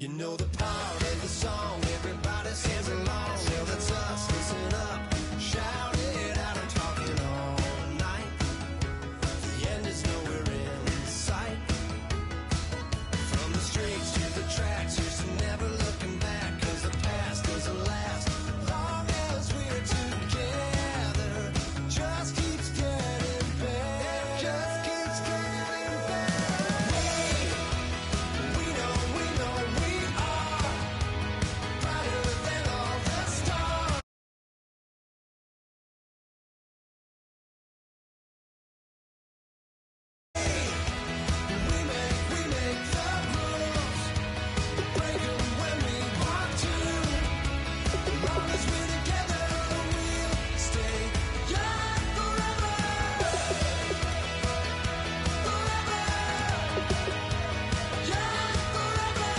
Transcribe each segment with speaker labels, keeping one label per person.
Speaker 1: You know the part of the song everybody sings along. Well, that's us. Listen up, shout it out. I'm talking all night. The end is nowhere in sight. From the streets to the tracks, here's to never looking back. 'Cause the past doesn't last long as we're together. Just keeps getting better. Just keeps getting better. We know we are brighter than all the stars. We make the rules, break 'em when we want to. As long as we're together, we'll stay young forever. Forever. Young forever.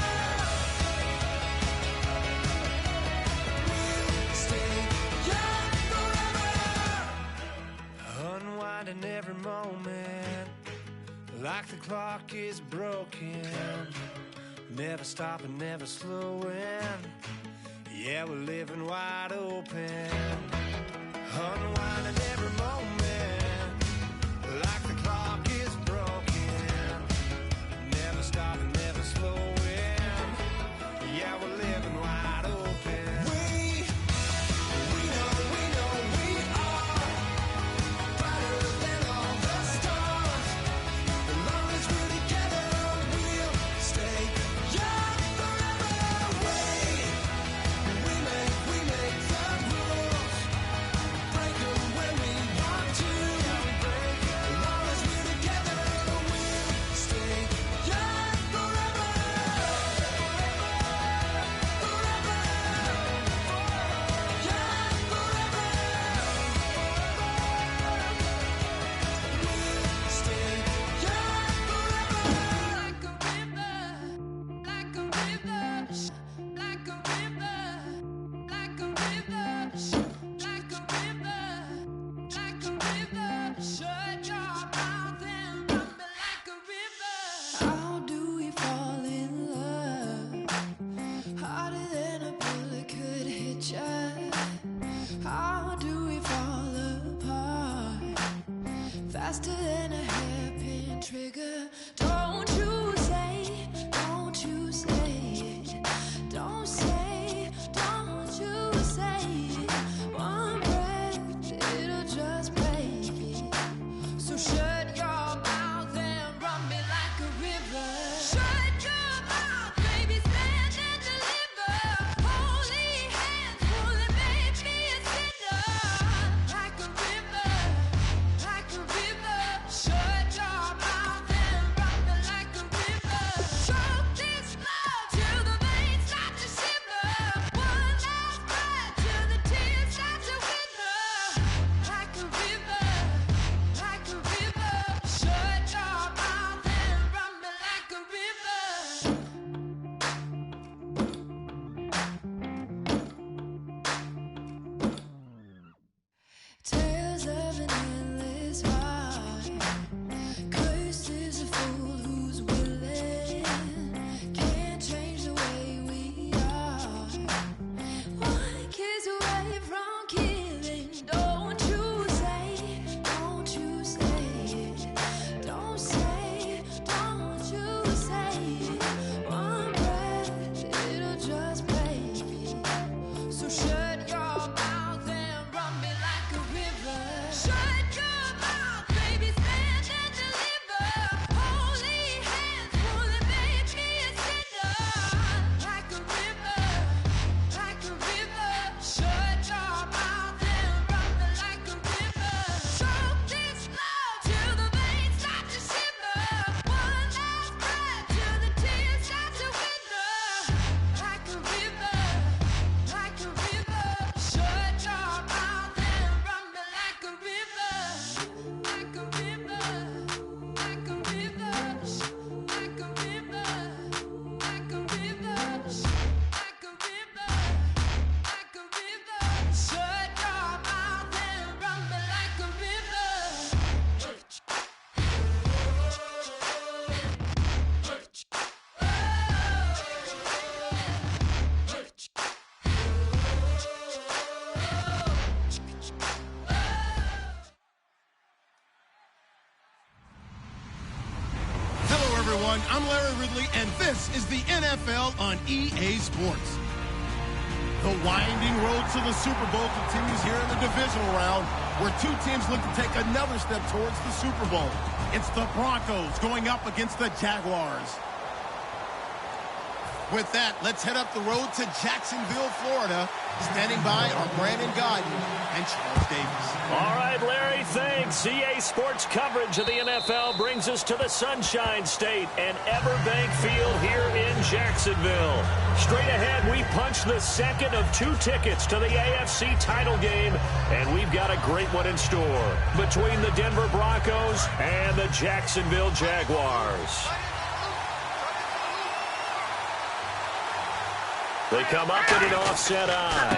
Speaker 1: We'll stay young forever. Unwinding every moment, like the clock is broken. Never stopping, never slowing. Yeah, we're living wide open. Unwinding every moment, like the clock is broken. Never stopping, never slowing. Yeah, we're living wide open. We know we are brighter than all the stars. As long as we're together, we'll stay young forever. We make the rules, break 'em when we want
Speaker 2: everyone. I'm Larry Ridley, and this is the NFL on EA Sports. The winding road to the Super Bowl continues here in the divisional round, where two teams look to take another step towards the Super Bowl. It's the Broncos going up against the Jaguars. With that, let's head up the road to Jacksonville, Florida. Standing by are Brandon Godden and Charles Davis.
Speaker 3: All right, Larry, thanks. EA Sports coverage of the NFL brings us to the Sunshine State and Everbank Field here in Jacksonville. Straight ahead, we punch the second of two tickets to the AFC title game, and we've got a great one in store between the Denver Broncos and the Jacksonville Jaguars. They come up in an offset eye.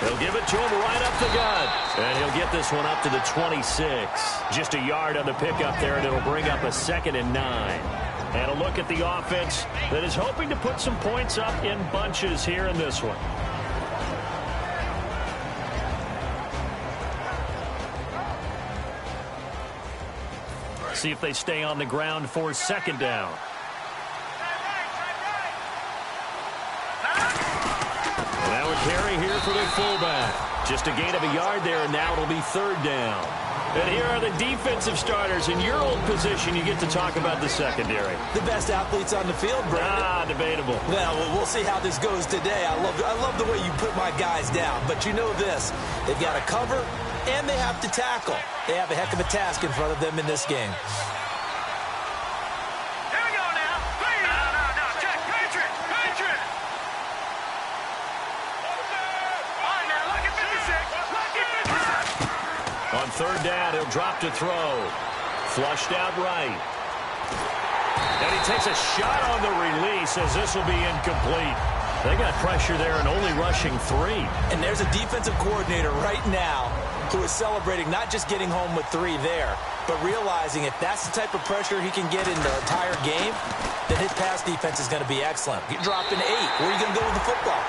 Speaker 3: They'll give it to him right up the gut. And he'll get this one up to the 26. Just a yard on the pickup there, and it'll bring up a 2nd and 9. And a look at the offense that is hoping to put some points up in bunches here in this one. See if they stay on the ground for 2nd down. Carry here for the fullback. Just a gain of a yard there, and now it'll be 3rd down. And here are the defensive starters. In your old position, you get to talk about the secondary.
Speaker 4: The best athletes on the field, Brandon.
Speaker 3: Debatable.
Speaker 4: Well, we'll see how this goes today. I love the way you put my guys down. But you know this. They've got to cover, and they have to tackle. They have a heck of a task in front of them in this game.
Speaker 3: On 3rd down, he'll drop to throw. Flushed out right. And he takes a shot on the release as this will be incomplete. They got pressure there and only rushing 3.
Speaker 4: And there's a defensive coordinator right now who is celebrating not just getting home with 3 there, but realizing if that's the type of pressure he can get in the entire game, then his pass defense is going to be excellent. You're dropping 8. Where are you going to go with the football?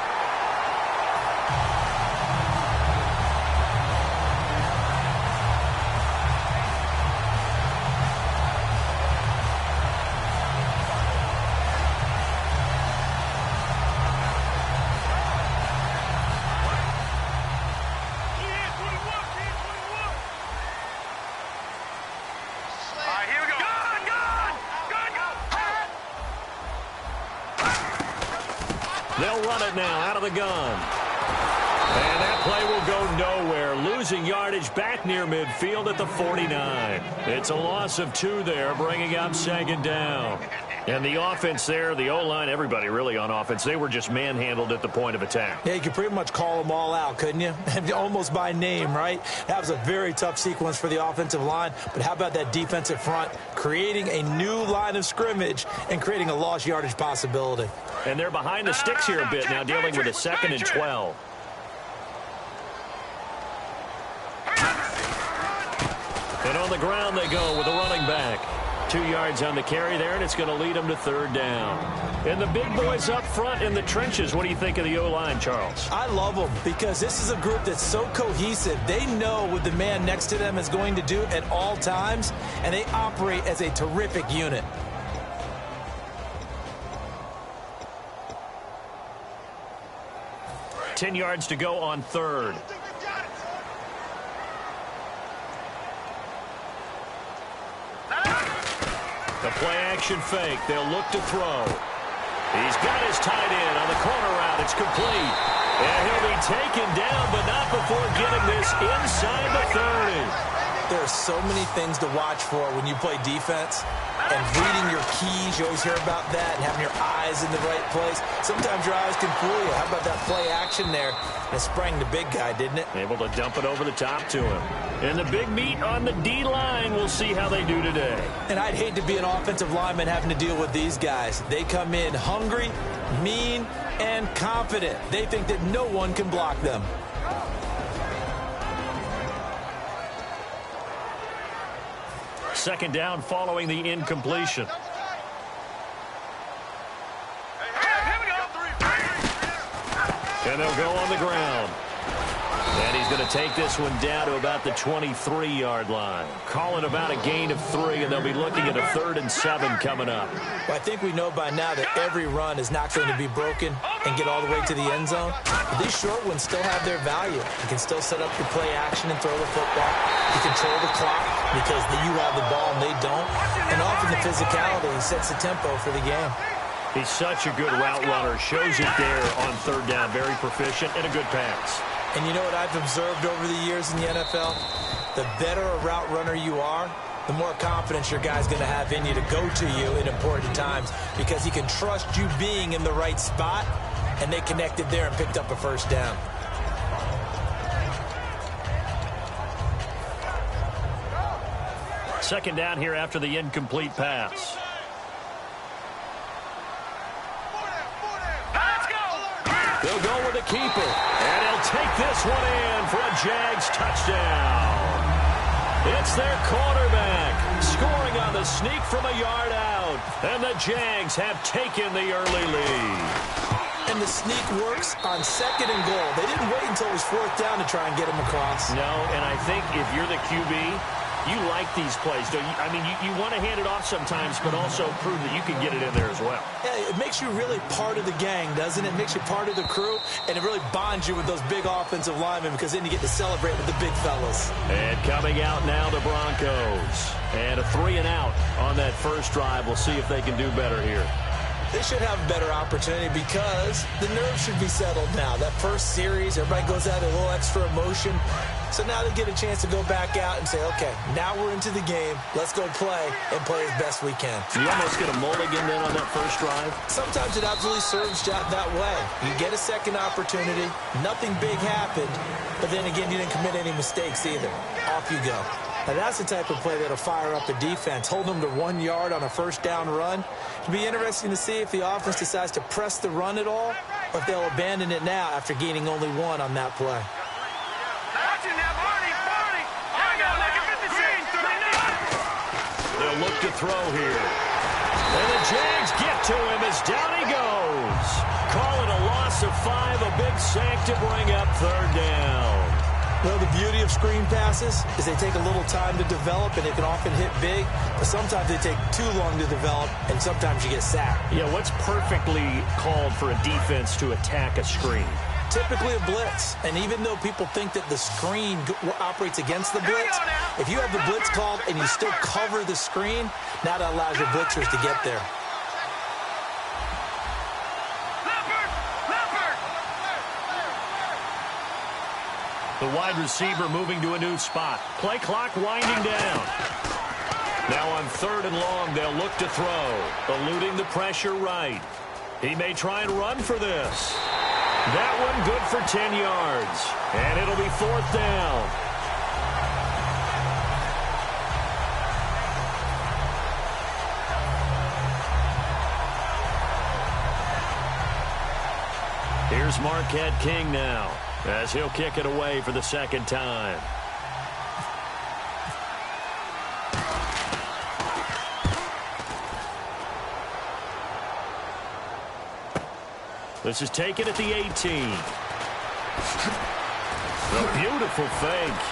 Speaker 3: They'll run it now out of the gun. And that play will go nowhere. Losing yardage back near midfield at the 49. It's a loss of 2 there, bringing up 2nd down. And the offense there, the O-line, everybody really on offense, they were just manhandled at the point of attack.
Speaker 4: Yeah, you could pretty much call them all out, couldn't you? Almost by name, right? That was a very tough sequence for the offensive line. But how about that defensive front creating a new line of scrimmage and creating a lost yardage possibility?
Speaker 3: And they're behind the sticks here a bit now, dealing with a 2nd and 12. And on the ground they go with a running back. 2 yards on the carry there, and it's going to lead them to 3rd down. And the big boys up front in the trenches, what do you think of the O-line, Charles?
Speaker 4: I love them because this is a group that's so cohesive. They know what the man next to them is going to do at all times, and they operate as a terrific unit.
Speaker 3: Ten yards to go on 3rd. The play-action fake. They'll look to throw. He's got his tight end on the corner route. It's complete. And he'll be taken down, but not before getting this inside the 30.
Speaker 4: There are so many things to watch for when you play defense. And reading your keys, you always hear about that, and having your eyes in the right place. Sometimes your eyes can fool you. How about that play action there? It sprang the big guy, didn't it?
Speaker 3: Able to dump it over the top to him. And the big meat on the D-line, we'll see how they do today.
Speaker 4: And I'd hate to be an offensive lineman having to deal with these guys. They come in hungry, mean, and confident. They think that no one can block them.
Speaker 3: Second down following the incompletion. And they'll go on the ground. And he's going to take this one down to about the 23-yard line. Calling about a gain of 3, and they'll be looking at a 3rd and 7 coming up.
Speaker 4: Well, I think we know by now that every run is not going to be broken and get all the way to the end zone. But these short ones still have their value. You can still set up your play action and throw the football. You control the clock because you have the ball and they don't. And often the physicality sets the tempo for the game.
Speaker 3: He's such a good route runner. Shows it there on 3rd down. Very proficient and a good pass.
Speaker 4: And you know what I've observed over the years in the NFL? The better a route runner you are, the more confidence your guy's going to have in you to go to you in important times because he can trust you being in the right spot, and they connected there and picked up a 1st down.
Speaker 3: Second down here after the incomplete pass. They'll go with the keeper, and he'll take this one in for a Jags touchdown. It's their quarterback scoring on the sneak from a yard out, and the Jags have taken the early lead.
Speaker 4: And the sneak works on 2nd and goal. They didn't wait until it was 4th down to try and get him across.
Speaker 3: No, and I think if you're the QB, you like these plays, don't you? I mean, you want to hand it off sometimes, but also prove that you can get it in there as well.
Speaker 4: Yeah, it makes you really part of the gang, doesn't it? It makes you part of the crew, and it really bonds you with those big offensive linemen because then you get to celebrate with the big fellas.
Speaker 3: And coming out now, the Broncos. And a 3-and-out on that first drive. We'll see if they can do better here.
Speaker 4: They should have a better opportunity because the nerves should be settled now. That first series, everybody goes out a little extra emotion. So now they get a chance to go back out and say, okay, now we're into the game. Let's go play and play as best we can.
Speaker 3: You almost get a mulligan then on that first drive?
Speaker 4: Sometimes it absolutely serves that way. You get a second opportunity. Nothing big happened. But then again, you didn't commit any mistakes either. Off you go. Now that's the type of play that'll fire up a defense. Hold them to 1 yard on a 1st down run. It'll be interesting to see if the offense decides to press the run at all or if they'll abandon it now after gaining only 1 on that play.
Speaker 3: They'll look to throw here. And the Jags get to him as down he goes. Call it a loss of 5, a big sack to bring up 3rd down.
Speaker 4: Well, the beauty of screen passes is they take a little time to develop, and they can often hit big, but sometimes they take too long to develop, and sometimes you get sacked.
Speaker 3: Yeah, what's perfectly called for a defense to attack a screen?
Speaker 4: Typically a blitz, and even though people think that the screen operates against the blitz, if you have the blitz called and you still cover the screen, now that allows your blitzers to get there.
Speaker 3: The wide receiver moving to a new spot. Play clock winding down. Now on 3rd and long, they'll look to throw. Eluding the pressure right. He may try and run for this. That one good for 10 yards. And it'll be 4th down. Here's Marquette King now, as he'll kick it away for the 2nd time. This is taken at the 18. A beautiful fake.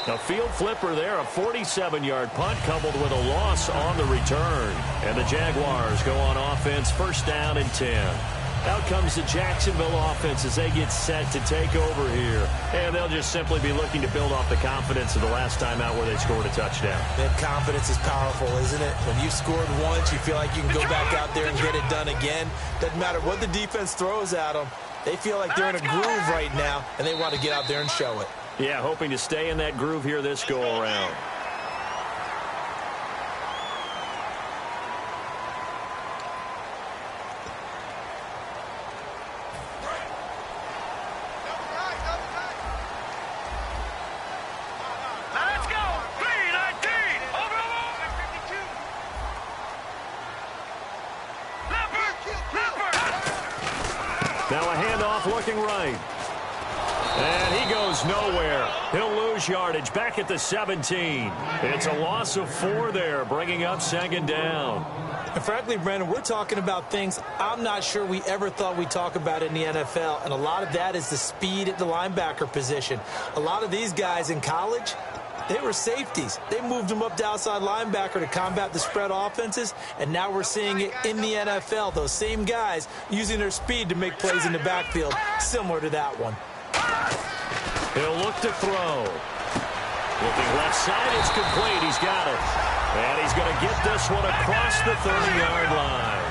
Speaker 3: A field flipper there, a 47-yard punt coupled with a loss on the return. And the Jaguars go on offense, 1st down and 10. Out comes the Jacksonville offense as they get set to take over here. And they'll just simply be looking to build off the confidence of the last time out where they scored a touchdown.
Speaker 4: And confidence is powerful, isn't it? When you've scored once, you feel like you can go back out there and get it done again. Doesn't matter what the defense throws at them. They feel like they're in a groove right now, and they want to get out there and show it.
Speaker 3: Yeah, hoping to stay in that groove here this go-around. Now a handoff looking right. And he goes nowhere. He'll lose yardage back at the 17. It's a loss of 4 there, bringing up second down.
Speaker 4: And frankly, Brandon, we're talking about things I'm not sure we ever thought we'd talk about in the NFL, and a lot of that is the speed at the linebacker position. A lot of these guys in college, they were safeties. They moved them up to outside linebacker to combat the spread offenses, and now we're seeing it in the NFL. Those same guys using their speed to make plays in the backfield, similar to that one.
Speaker 3: He'll look to throw. Looking left side, it's complete. He's got it. And he's going to get this one across the 30-yard line.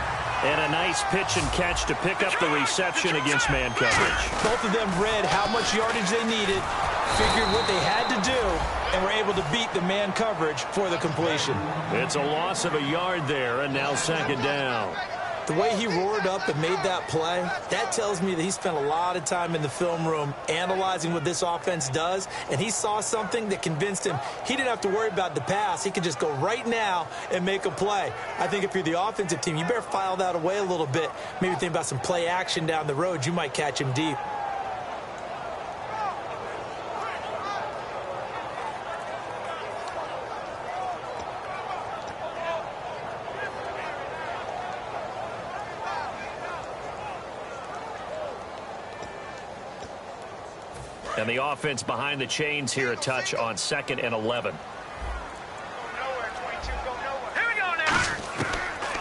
Speaker 3: And a nice pitch and catch to pick up the reception against man coverage.
Speaker 4: Both of them read how much yardage they needed, figured what they had to do, and were able to beat the man coverage for the completion.
Speaker 3: It's a loss of a yard there, and now second down.
Speaker 4: The way he roared up and made that play, that tells me that he spent a lot of time in the film room analyzing what this offense does, and he saw something that convinced him he didn't have to worry about the pass. He could just go right now and make a play. I think if you're the offensive team, you better file that away a little bit. Maybe think about some play action down the road. You might catch him deep.
Speaker 3: And the offense behind the chains here a touch on 2nd and 11.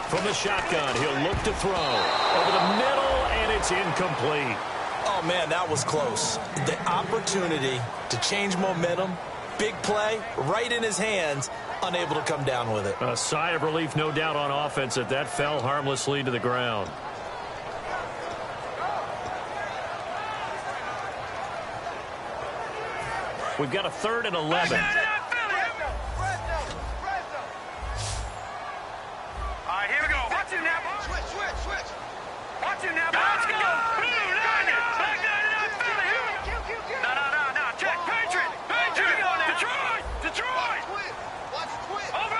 Speaker 3: From the shotgun, he'll look to throw. Over the middle, and it's incomplete.
Speaker 4: Oh, man, that was close. The opportunity to change momentum, big play, right in his hands, unable to come down with it.
Speaker 3: A sigh of relief, no doubt, on offense that fell harmlessly to the ground. We've got a 3rd and 11.
Speaker 5: All right, here we go. Watch it now. Switch. Watch it now. Let's go. No. Check. Patriot. Here we go now. Detroit. Watch the twist. Over.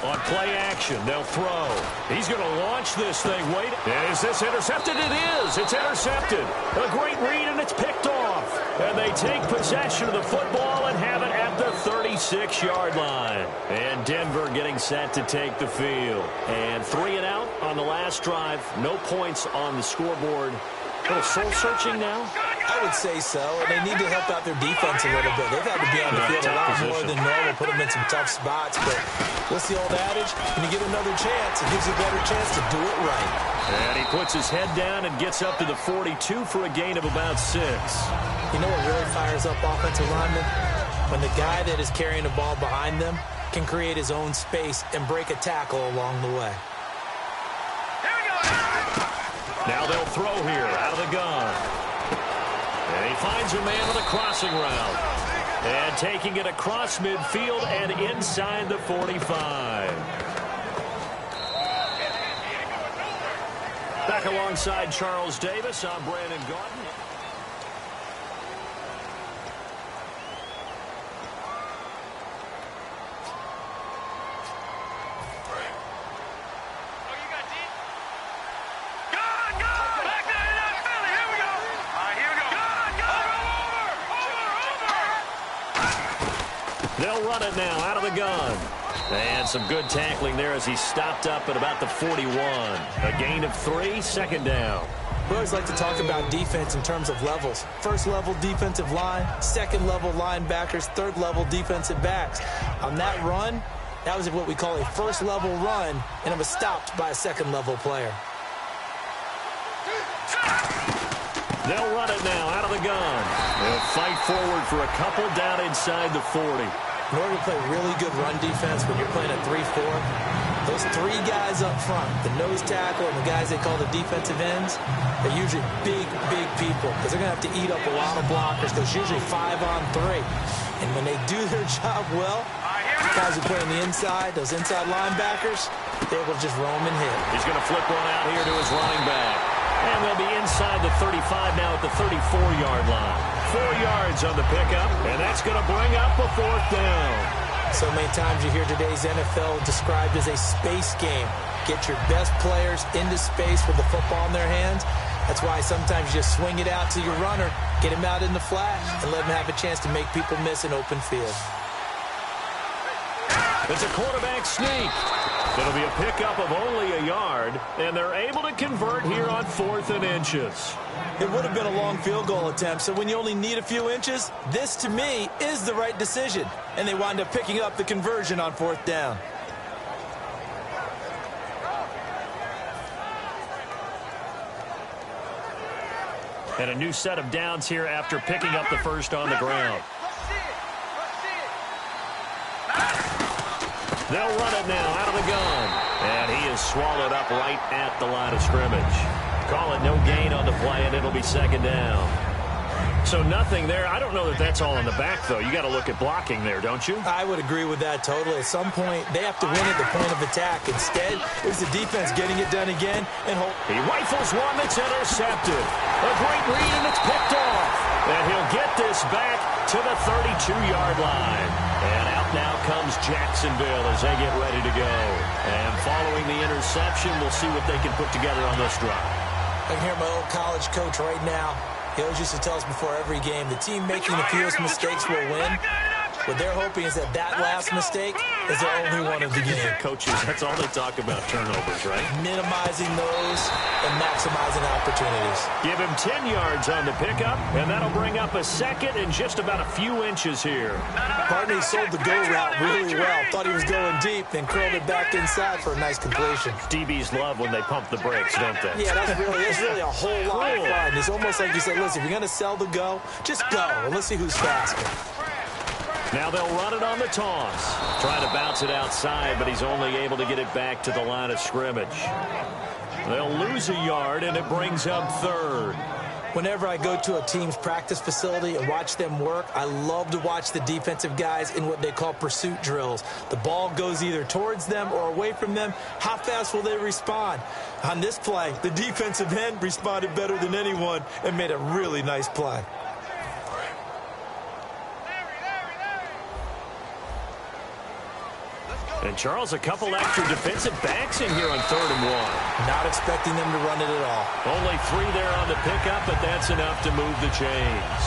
Speaker 3: On play action, they'll throw. He's going to launch this thing. Wait, is this intercepted? It is. It's intercepted. A great read, and it's picked off. And they take possession of the football and have it at the 36-yard line. And Denver getting set to take the field. And 3 and out on the last drive. No points on the scoreboard. A little soul-searching now?
Speaker 4: I would say so, and they need to help out their defense a little bit. They've had to be on the field a lot more than normal, put them in some tough spots. But what's the old adage? When you get another chance, it gives you a better chance to do it right.
Speaker 3: And he puts his head down and gets up to the 42 for a gain of about 6.
Speaker 4: You know what really fires up offensive linemen? When the guy that is carrying the ball behind them can create his own space and break a tackle along the way.
Speaker 3: Now they'll throw here out of the gun. And he finds a man with a crossing route. And taking it across midfield and inside the 45. Back alongside Charles Davis, I'm Brandon Gaudin. They'll run it now out of the gun. And some good tackling there as he stopped up at about the 41. A gain of 3, second down.
Speaker 4: We always like to talk about defense in terms of levels. First level defensive line, second level linebackers, third level defensive backs. On that run, that was what we call a first level run, and it was stopped by a second level player.
Speaker 3: They'll run it now out of the gun. They'll fight forward for a couple down inside the 40.
Speaker 4: In order to play really good run defense when you're playing a 3-4, those 3 guys up front, the nose tackle and the guys they call the defensive ends, they're usually big people because they're going to have to eat up a lot of blockers. There's usually 5-on-3. And when they do their job well, the guys who play on the inside, those inside linebackers, they're able to just roam and hit.
Speaker 3: He's going to flip one out here to his running back. And they'll be inside the 35 now at the 34-yard line. 4 yards on the pickup, and that's going to bring up a 4th down.
Speaker 4: So many times you hear today's NFL described as a space game. Get your best players into space with the football in their hands. That's why sometimes you just swing it out to your runner, get him out in the flat, and let him have a chance to make people miss an open field.
Speaker 3: It's a quarterback sneak. It'll be a pickup of only a yard, and they're able to convert here on 4th and inches.
Speaker 4: It would have been a long field goal attempt, so when you only need a few inches, this, to me, is the right decision. And they wind up picking up the conversion on 4th down.
Speaker 3: And a new set of downs here after picking up the first on the ground. They'll run it now out of the gun. And he is swallowed up right at the line of scrimmage. Call it no gain on the play, and it'll be 2nd down. So nothing there. I don't know that that's all in the back, though. You got to look at blocking there, don't you?
Speaker 4: I would agree with that totally. At some point, they have to win at the point of attack. Instead, it was the defense getting it done again. And
Speaker 3: he rifles one that's intercepted. A great read, and it's picked off. And he'll get this back to the 32-yard line. And out now comes Jacksonville as they get ready to go. And following the interception, we'll see what they can put together on this drive.
Speaker 4: I can hear my old college coach right now. He always used to tell us before every game, the team making the fewest mistakes will win. What they're hoping is that that last mistake is their only one of the game.
Speaker 3: Coaches, that's all they talk about, turnovers, right?
Speaker 4: Minimizing those and maximizing opportunities.
Speaker 3: Give him 10 yards on the pickup, and that'll bring up a 2nd and just about a few inches here.
Speaker 4: Partner sold the go route really well. Thought he was going deep, then curled it back inside for a nice completion.
Speaker 3: DBs love when they pump the brakes, don't they?
Speaker 4: Yeah, that's really a whole lot of fun. It's almost like you said, listen, if you're going to sell the go, just go, and let's see who's faster.
Speaker 3: Now they'll run it on the toss. Trying to bounce it outside, but he's only able to get it back to the line of scrimmage. They'll lose a yard, and it brings up 3rd.
Speaker 4: Whenever I go to a team's practice facility and watch them work, I love to watch the defensive guys in what they call pursuit drills. The ball goes either towards them or away from them. How fast will they respond? On this play, the defensive end responded better than anyone and made a really nice play.
Speaker 3: And, Charles, a couple extra defensive backs in here on 3rd and 1.
Speaker 4: Not expecting them to run it at all.
Speaker 3: Only 3 there on the pickup, but that's enough to move the chains.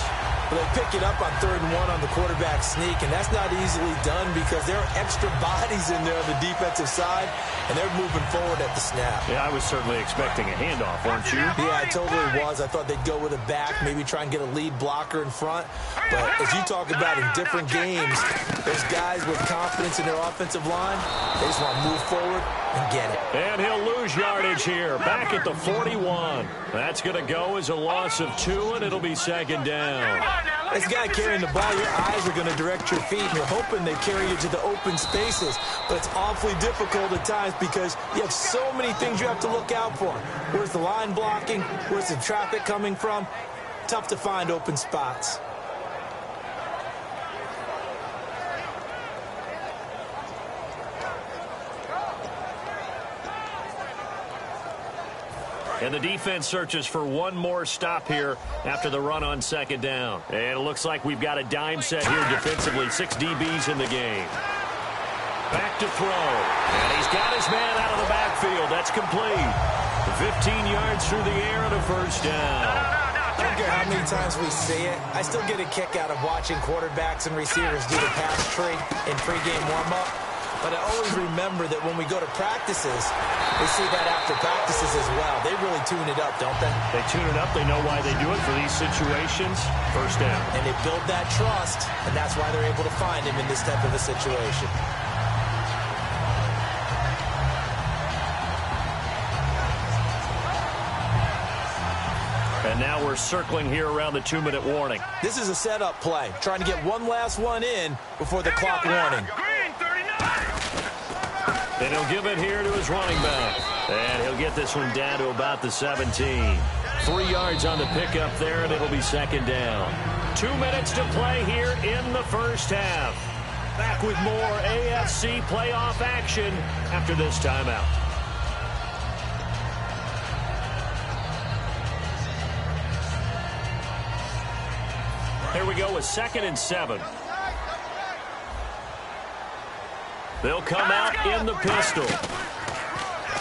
Speaker 4: Well, they pick it up on 3rd and 1 on the quarterback sneak, and that's not easily done because there are extra bodies in there on the defensive side, and they're moving forward at the snap.
Speaker 3: Yeah, I was certainly expecting a handoff, weren't you?
Speaker 4: Yeah, I totally was. I thought they'd go with a back, maybe try and get a lead blocker in front. But as you talk about in different games, those guys with confidence in their offensive line, they just want to move forward and get it.
Speaker 3: And he'll lose yardage here, back at the 41. That's going to go as a loss of 2, and it'll be 2nd down.
Speaker 4: This guy carrying the ball, your eyes are going to direct your feet, and you're hoping they carry you to the open spaces. But it's awfully difficult at times because you have so many things you have to look out for. Where's the line blocking? Where's the traffic coming from? Tough to find open spots.
Speaker 3: And the defense searches for one more stop here after the run on 2nd down. And it looks like we've got a dime set here defensively. 6 DBs in the game. Back to throw. And he's got his man out of the backfield. That's complete. 15 yards through the air and a 1st down.
Speaker 4: I don't care how many times we see it. I still get a kick out of watching quarterbacks and receivers do the pass tree in pregame warm-up. But I always remember that when we go to practices, they see that after practices as well. They really tune it up, don't they?
Speaker 3: They tune it up. They know why they do it for these situations. 1st down.
Speaker 4: And they build that trust, and that's why they're able to find him in this type of a situation.
Speaker 3: And now we're circling here around the 2-minute warning.
Speaker 4: This is a setup play, trying to get one last one in before the clock warning.
Speaker 3: And he'll give it here to his running back. And he'll get this one down to about the 17. 3 yards on the pickup there, and it'll be 2nd down. 2 minutes to play here in the 1st half. Back with more AFC playoff action after this timeout. Here we go with 2nd and 7. They'll come out in the pistol.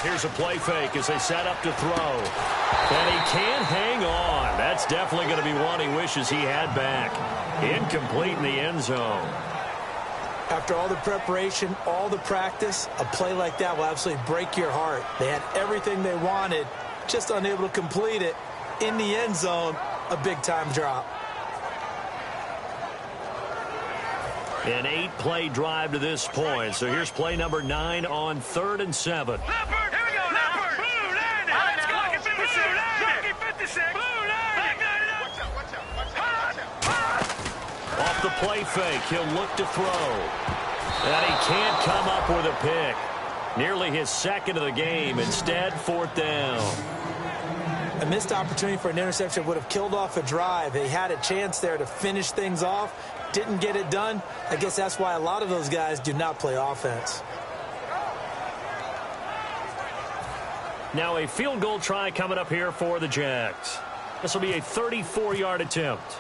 Speaker 3: Here's a play fake as they set up to throw. And he can't hang on. That's definitely going to be one he wishes he had back. Incomplete in the end zone.
Speaker 4: After all the preparation, all the practice, a play like that will absolutely break your heart. They had everything they wanted, just unable to complete it. In the end zone, a big-time drop.
Speaker 3: An 8-play drive to this point. So here's play number 9 on 3rd and 7.
Speaker 5: Leopard, here we go, Leopard. Blue line. Let's go. Lucky 56. Lucky 56. Blue line. Watch out.
Speaker 3: Off the play fake, he'll look to throw. And he can't come up with a pick. Nearly his second of the game. Instead, 4th down.
Speaker 4: A missed opportunity for an interception would have killed off a drive. They had a chance there to finish things off. Didn't get it done. I guess that's why a lot of those guys do not play offense.
Speaker 3: Now a field goal try coming up here for the Jags. This will be a 34-yard attempt.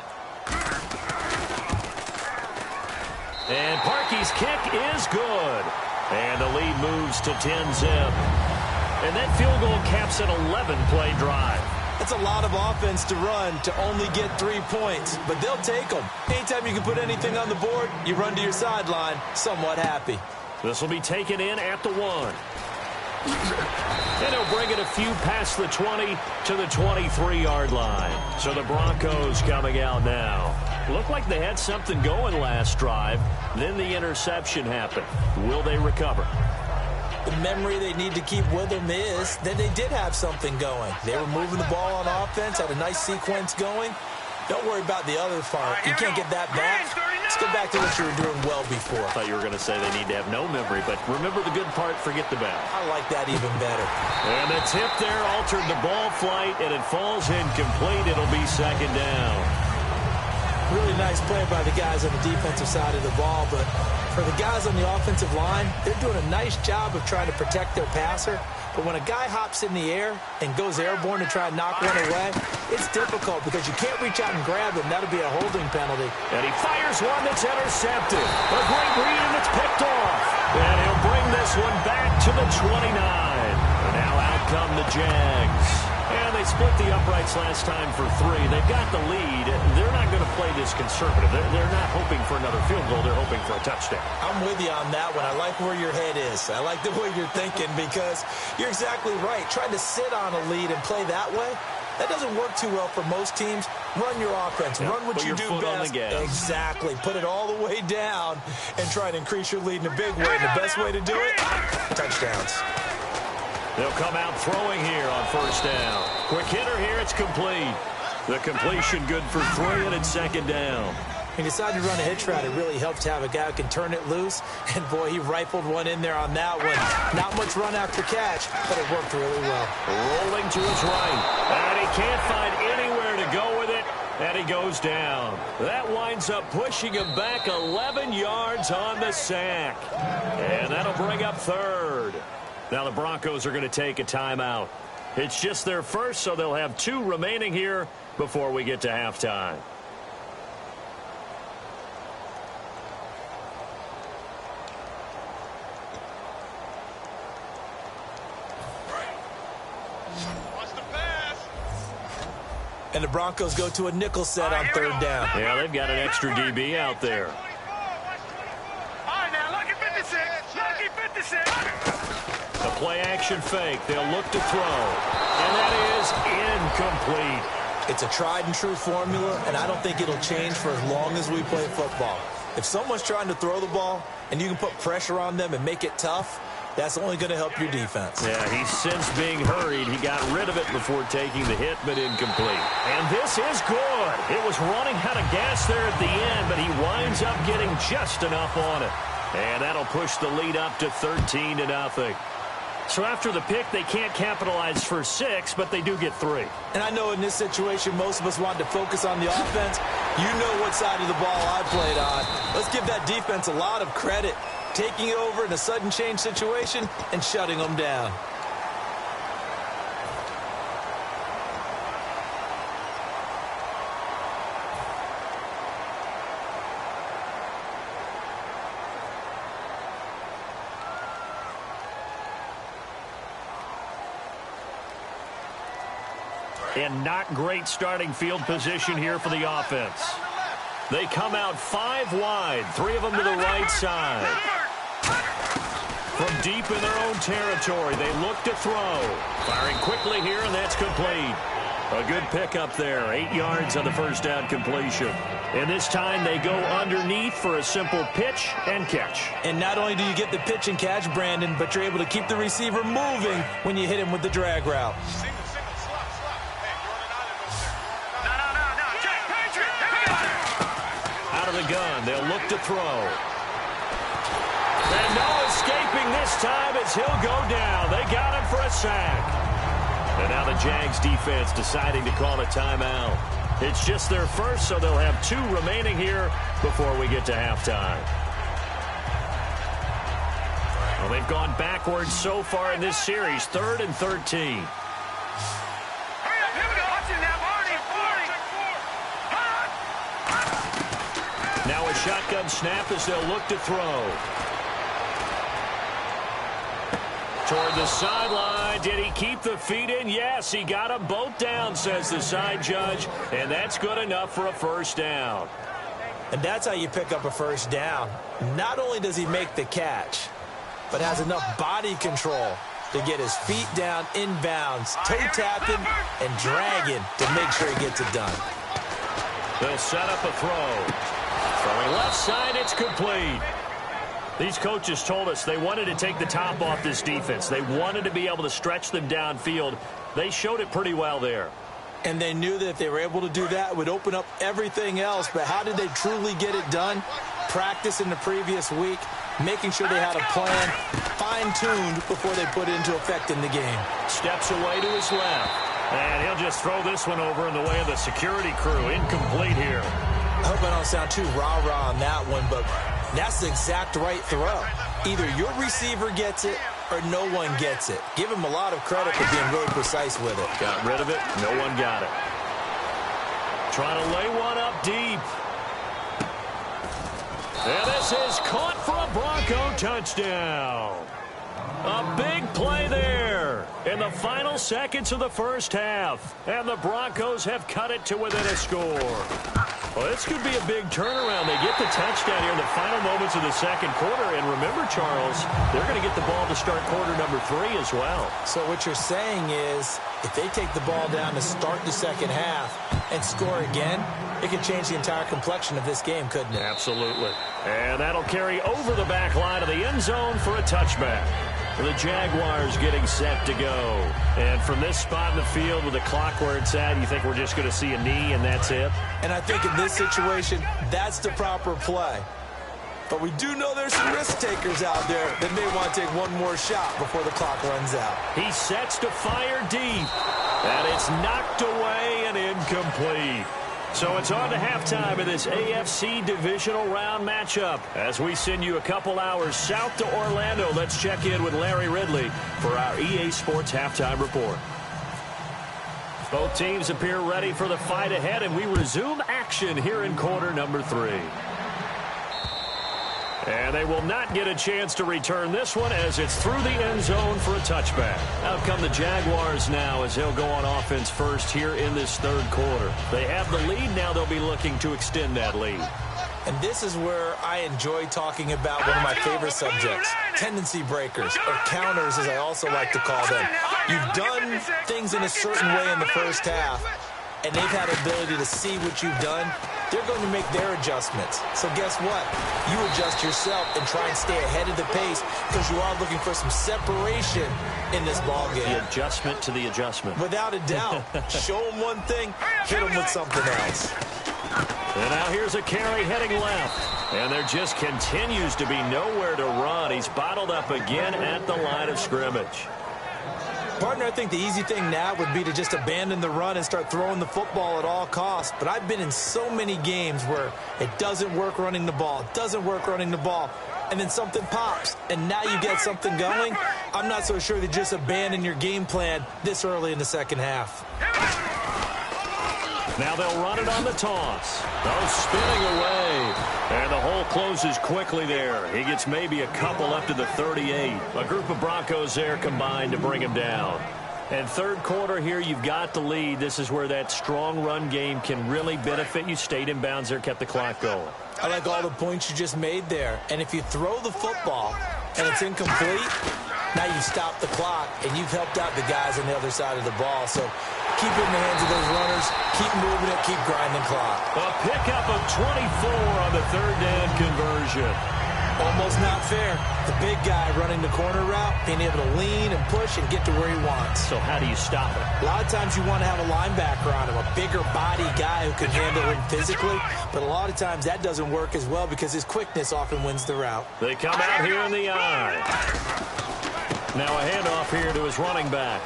Speaker 3: And Parkey's kick is good. And the lead moves to 10-zip. And that field goal caps an 11-play drive.
Speaker 4: That's a lot of offense to run to only get 3 points, but they'll take them. Anytime you can put anything on the board, you run to your sideline somewhat happy.
Speaker 3: This will be taken in at the 1. And he'll bring it a few past the 20 to the 23-yard line. So the Broncos coming out now. Looked like they had something going last drive. Then the interception happened. Will they recover?
Speaker 4: The memory they need to keep with them is that they did have something going. They were moving the ball on offense, had a nice sequence going. Don't worry about the other part. You can't get that back. Let's go back to what you were doing well before.
Speaker 3: I thought you were going to say they need to have no memory, but remember the good part, forget the bad.
Speaker 4: I like that even better.
Speaker 3: And the tip there altered the ball flight, and it falls incomplete. It'll be 2nd down.
Speaker 4: Really nice play by the guys on the defensive side of the ball, but for the guys on the offensive line, they're doing a nice job of trying to protect their passer. But when a guy hops in the air and goes airborne to try and knock one away, it's difficult because you can't reach out and grab him. That'll be a holding penalty.
Speaker 3: And he fires one that's intercepted. A great read, and it's picked off. And he'll bring this one back to the 29. And now out come the Jags. And they split the uprights last time for 3. They've got the lead. They're not going to play this conservative. They're not hoping for another field goal. They're hoping for a touchdown.
Speaker 4: I'm with you on that one. I like where your head is. I like the way you're thinking because you're exactly right. Trying to sit on a lead and play that way, that doesn't work too well for most teams. Run your offense. Run what you do best. Exactly. Put it all the way down and try to increase your lead in a big way. And the best way to do it, touchdowns.
Speaker 3: They'll come out throwing here on 1st down. Quick hitter here, it's complete. The completion good for 3, and it's 2nd down.
Speaker 4: He decided to run a hitch route. It really helps to have a guy who can turn it loose. And, boy, he rifled one in there on that one. Not much run after catch, but it worked really well.
Speaker 3: Rolling to his right. And he can't find anywhere to go with it. And he goes down. That winds up pushing him back 11 yards on the sack. And that'll bring up 3rd. Now the Broncos are going to take a timeout. It's just their first, so they'll have 2 remaining here before we get to halftime.
Speaker 5: Watch the pass.
Speaker 4: And the Broncos go to a nickel set on 3rd down.
Speaker 3: Yeah, they've got an extra DB out there.
Speaker 5: All right, now, lucky 56. Lucky 56.
Speaker 3: A play-action fake. They'll look to throw. And that is incomplete.
Speaker 4: It's a tried-and-true formula, and I don't think it'll change for as long as we play football. If someone's trying to throw the ball and you can put pressure on them and make it tough, that's only going to help your defense.
Speaker 3: Yeah, he's since being hurried. He got rid of it before taking the hit, but incomplete. And this is good. It was running out of gas there at the end, but he winds up getting just enough on it. And that'll push the lead up to 13-0. So after the pick, they can't capitalize for 6, but they do get 3.
Speaker 4: And I know in this situation, most of us wanted to focus on the offense. You know what side of the ball I played on. Let's give that defense a lot of credit. Taking over in a sudden change situation and shutting them down.
Speaker 3: And not great starting field position here for the offense. They come out 5 wide, 3 of them to the right side. From deep in their own territory, they look to throw. Firing quickly here, and that's complete. A good pickup there, 8 yards on the first down completion. And this time they go underneath for a simple pitch and catch.
Speaker 4: And not only do you get the pitch and catch, Brandon, but you're able to keep the receiver moving when you hit him with the drag route.
Speaker 3: Out of the gun, they'll look to throw. And no escaping this time as he'll go down. They got him for a sack. And now the Jags defense deciding to call a timeout. It's just their first, so they'll have 2 remaining here before we get to halftime. Well, they've gone backwards so far in this series, 3rd and 13. Now a shotgun snap as they'll look to throw. Toward the sideline. Did he keep the feet in? Yes, he got them both down, says the side judge. And that's good enough for a first down.
Speaker 4: And that's how you pick up a first down. Not only does he make the catch, but has enough body control to get his feet down inbounds, toe-tapping and dragging to make sure he gets it done.
Speaker 3: They'll set up a throw. Throwing left side, it's complete. These coaches told us they wanted to take the top off this defense. They wanted to be able to stretch them downfield. They showed it pretty well there.
Speaker 4: And they knew that if they were able to do that, it would open up everything else. But how did they truly get it done? Practice in the previous week, making sure they had a plan, fine-tuned before they put it into effect in the game.
Speaker 3: Steps away to his left. And he'll just throw this one over in the way of the security crew. Incomplete here.
Speaker 4: I hope I don't sound too rah-rah on that one, but that's the exact right throw. Either your receiver gets it or no one gets it. Give him a lot of credit for being really precise with it.
Speaker 3: Got rid of it. No one got it. Trying to lay one up deep. And this is caught for a Bronco touchdown. A big play there in the final seconds of the first half. And the Broncos have cut it to within a score. Well, this could be a big turnaround. They get the touchdown here in the final moments of the second quarter. And remember, Charles, they're going to get the ball to start quarter number 3 as well.
Speaker 4: So what you're saying is if they take the ball down to start the second half and score again, it could change the entire complexion of this game, couldn't it?
Speaker 3: Absolutely. And that'll carry over the back line of the end zone for a touchback. The Jaguars getting set to go. And from this spot in the field with the clock where it's at, you think we're just going to see a knee and that's it?
Speaker 4: And I think in this situation, that's the proper play. But we do know there's some risk takers out there that may want to take one more shot before the clock runs out.
Speaker 3: He sets to fire deep. And it's knocked away and incomplete. So it's on to halftime of this AFC divisional round matchup. As we send you a couple hours south to Orlando, let's check in with Larry Ridley for our EA Sports Halftime Report. Both teams appear ready for the fight ahead, and we resume action here in quarter number 3. And they will not get a chance to return this one as it's through the end zone for a touchback. Out come the Jaguars now as they'll go on offense first here in this third quarter. They have the lead. Now they'll be looking to extend that lead.
Speaker 4: And this is where I enjoy talking about one of my favorite subjects, tendency breakers, or counters as I also like to call them. You've done things in a certain way in the first half, and they've had the ability to see what you've done. They're going to make their adjustments. So guess what? You adjust yourself and try and stay ahead of the pace because you are looking for some separation in this ball game.
Speaker 3: The adjustment to the adjustment.
Speaker 4: Without a doubt. Show them one thing, hit them with something else.
Speaker 3: And now here's a carry heading left. And there just continues to be nowhere to run. He's bottled up again at the line of scrimmage.
Speaker 4: Partner, I think the easy thing now would be to just abandon the run and start throwing the football at all costs. But I've been in so many games where it doesn't work running the ball, and then something pops, and now you get something going. I'm not so sure that just abandon your game plan this early in the second half.
Speaker 3: Now they'll run it on the toss. Oh, spinning away. And the hole closes quickly there. He gets maybe a couple up to the 38. A group of Broncos there combined to bring him down. And third quarter here, you've got the lead. This is where that strong run game can really benefit you. Stayed in bounds there, kept the clock going.
Speaker 4: I like all the points you just made there. And if you throw the football and it's incomplete, now you stop the clock and you've helped out the guys on the other side of the ball. So keep it in the hands of those runners. Keep moving it. Keep grinding clock.
Speaker 3: A pickup of 24 on the third down conversion.
Speaker 4: Almost not fair. The big guy running the corner route, being able to lean and push and get to where he wants.
Speaker 3: So how do you stop it?
Speaker 4: A lot of times you want to have a linebacker on him, a bigger body guy who can handle him physically. But a lot of times that doesn't work as well because his quickness often wins the route.
Speaker 3: They come out here in the eye. Now a handoff here to his running back.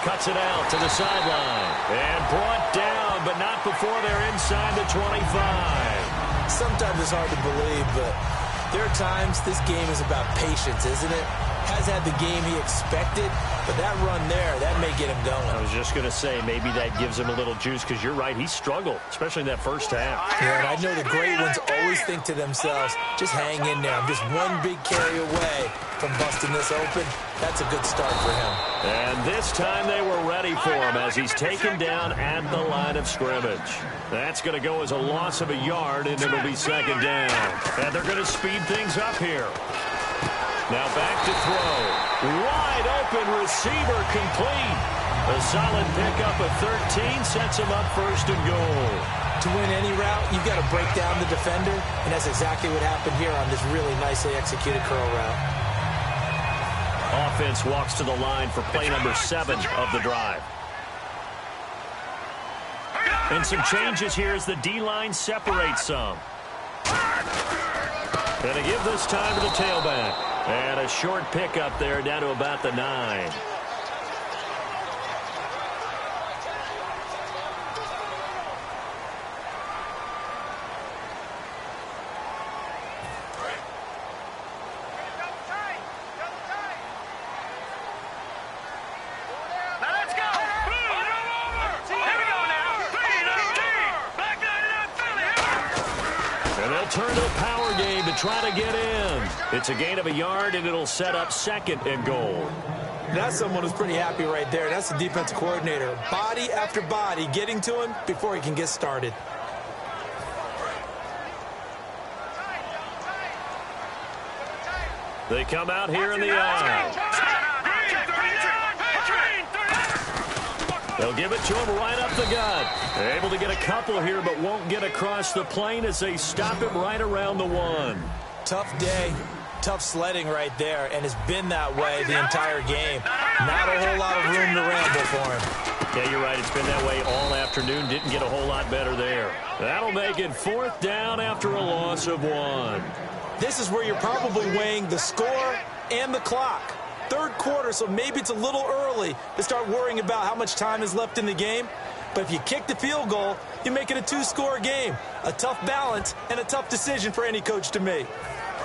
Speaker 3: Cuts it out to the sideline. And brought down, but not before they're inside the 25.
Speaker 4: Sometimes it's hard to believe, but there are times this game is about patience, isn't it? Has had the game he expected, but that run there, that may get him going.
Speaker 3: I was just going to say, maybe that gives him a little juice, because you're right, he struggled, especially in that first half.
Speaker 4: Yeah, and I know the great ones always think to themselves, just hang in there. I'm just one big carry away from busting this open. That's a good start for him.
Speaker 3: And this time they were ready for him as he's taken down at the line of scrimmage. That's going to go as a loss of a yard, and it'll be second down. And they're going to speed things up here. Now back to throw. Wide open receiver complete. A solid pickup of 13 sets him up first and goal.
Speaker 4: To win any route, you've got to break down the defender, and that's exactly what happened here on this really nicely executed curl route.
Speaker 3: Offense walks to the line for play number 7 of the drive. And some changes here as the D-line separates some. And they give this time to the tailback. And a short pickup there down to about the 9. Turn to a power game to try to get in. It's a gain of a yard, and it'll set up second and goal.
Speaker 4: That's someone who's pretty happy right there. That's the defensive coordinator. Body after body getting to him before he can get started.
Speaker 3: They come out here in the eye. They'll give it to him right up the gut. They're able to get a couple here, but won't get across the plane as they stop him right around the 1.
Speaker 4: Tough day, tough sledding right there, and it's been that way the entire game. Not a whole lot of room to ramble for him.
Speaker 3: Yeah, you're right. It's been that way all afternoon. Didn't get a whole lot better there. That'll make it 4th down after a loss of 1.
Speaker 4: This is where you're probably weighing the score and the clock. Third quarter, so maybe it's a little early to start worrying about how much time is left in the game. But if you kick the field goal, you make it a 2-score game. A tough balance and a tough decision for any coach to make.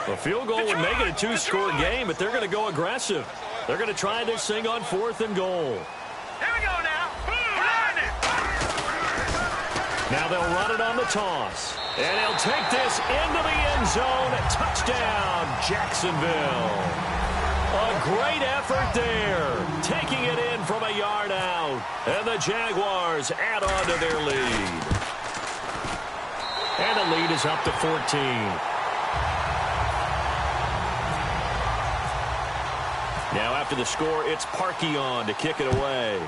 Speaker 3: A field goal would make it a 2-score game, but they're going to go aggressive. They're going to try this thing on 4th and goal.
Speaker 5: Here we go now.
Speaker 3: Now they'll run it on the toss. And he'll take this into the end zone. Touchdown, Jacksonville. A great effort there, taking it in from a yard out. And the Jaguars add on to their lead. And the lead is up to 14. Now after the score, it's Parkey on to kick it away.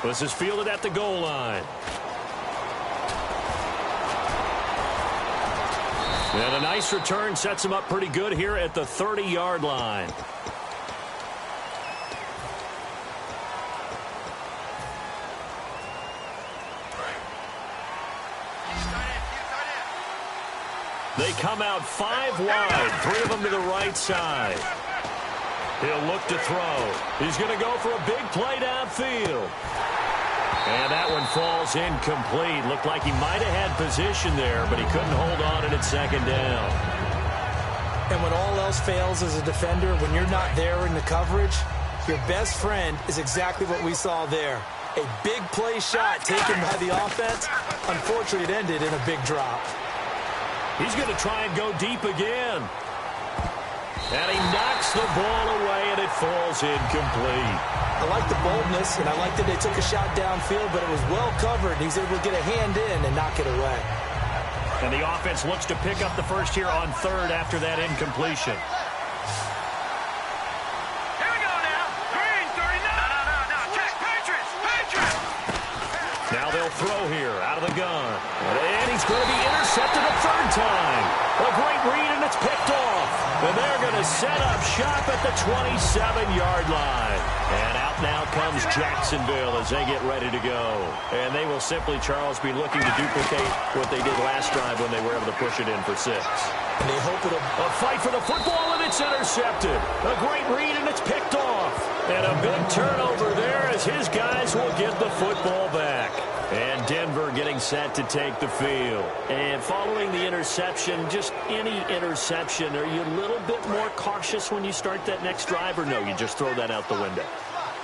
Speaker 3: This is fielded at the goal line. And a nice return sets him up pretty good here at the 30-yard line. They come out 5 wide, 3 of them to the right side. He'll look to throw. He's going to go for a big play downfield. And that one falls incomplete. Looked like he might have had position there, but he couldn't hold on and it's second down.
Speaker 4: And when all else fails as a defender, when you're not there in the coverage, your best friend is exactly what we saw there. A big play shot taken by the offense. Unfortunately, it ended in a big drop.
Speaker 3: He's going to try and go deep again. And he knocks the ball away, and it falls incomplete.
Speaker 4: I like the boldness, and I like that they took a shot downfield, but it was well covered. He's able to get a hand in and knock it away.
Speaker 3: And the offense looks to pick up the first here on third after that incompletion.
Speaker 5: Here we go now. Green, 39. No. Check. Patriots.
Speaker 3: Now they'll throw here out of the gun. And he's going to be intercepted a third time. A great read, and it's picked off. And they're going to set up shop at the 27-yard line. And out now comes Jacksonville as they get ready to go. And they will simply, Charles, be looking to duplicate what they did last drive when they were able to push it in for 6.
Speaker 4: And they hope it'll...
Speaker 3: A fight for the football, and it's intercepted. A great read, and it's picked off. And a big turnover there as his guys will get the football back. And Denver getting set to take the field. And following the interception, just any interception, are you a little bit more cautious when you start that next drive, or no, you just throw that out the window?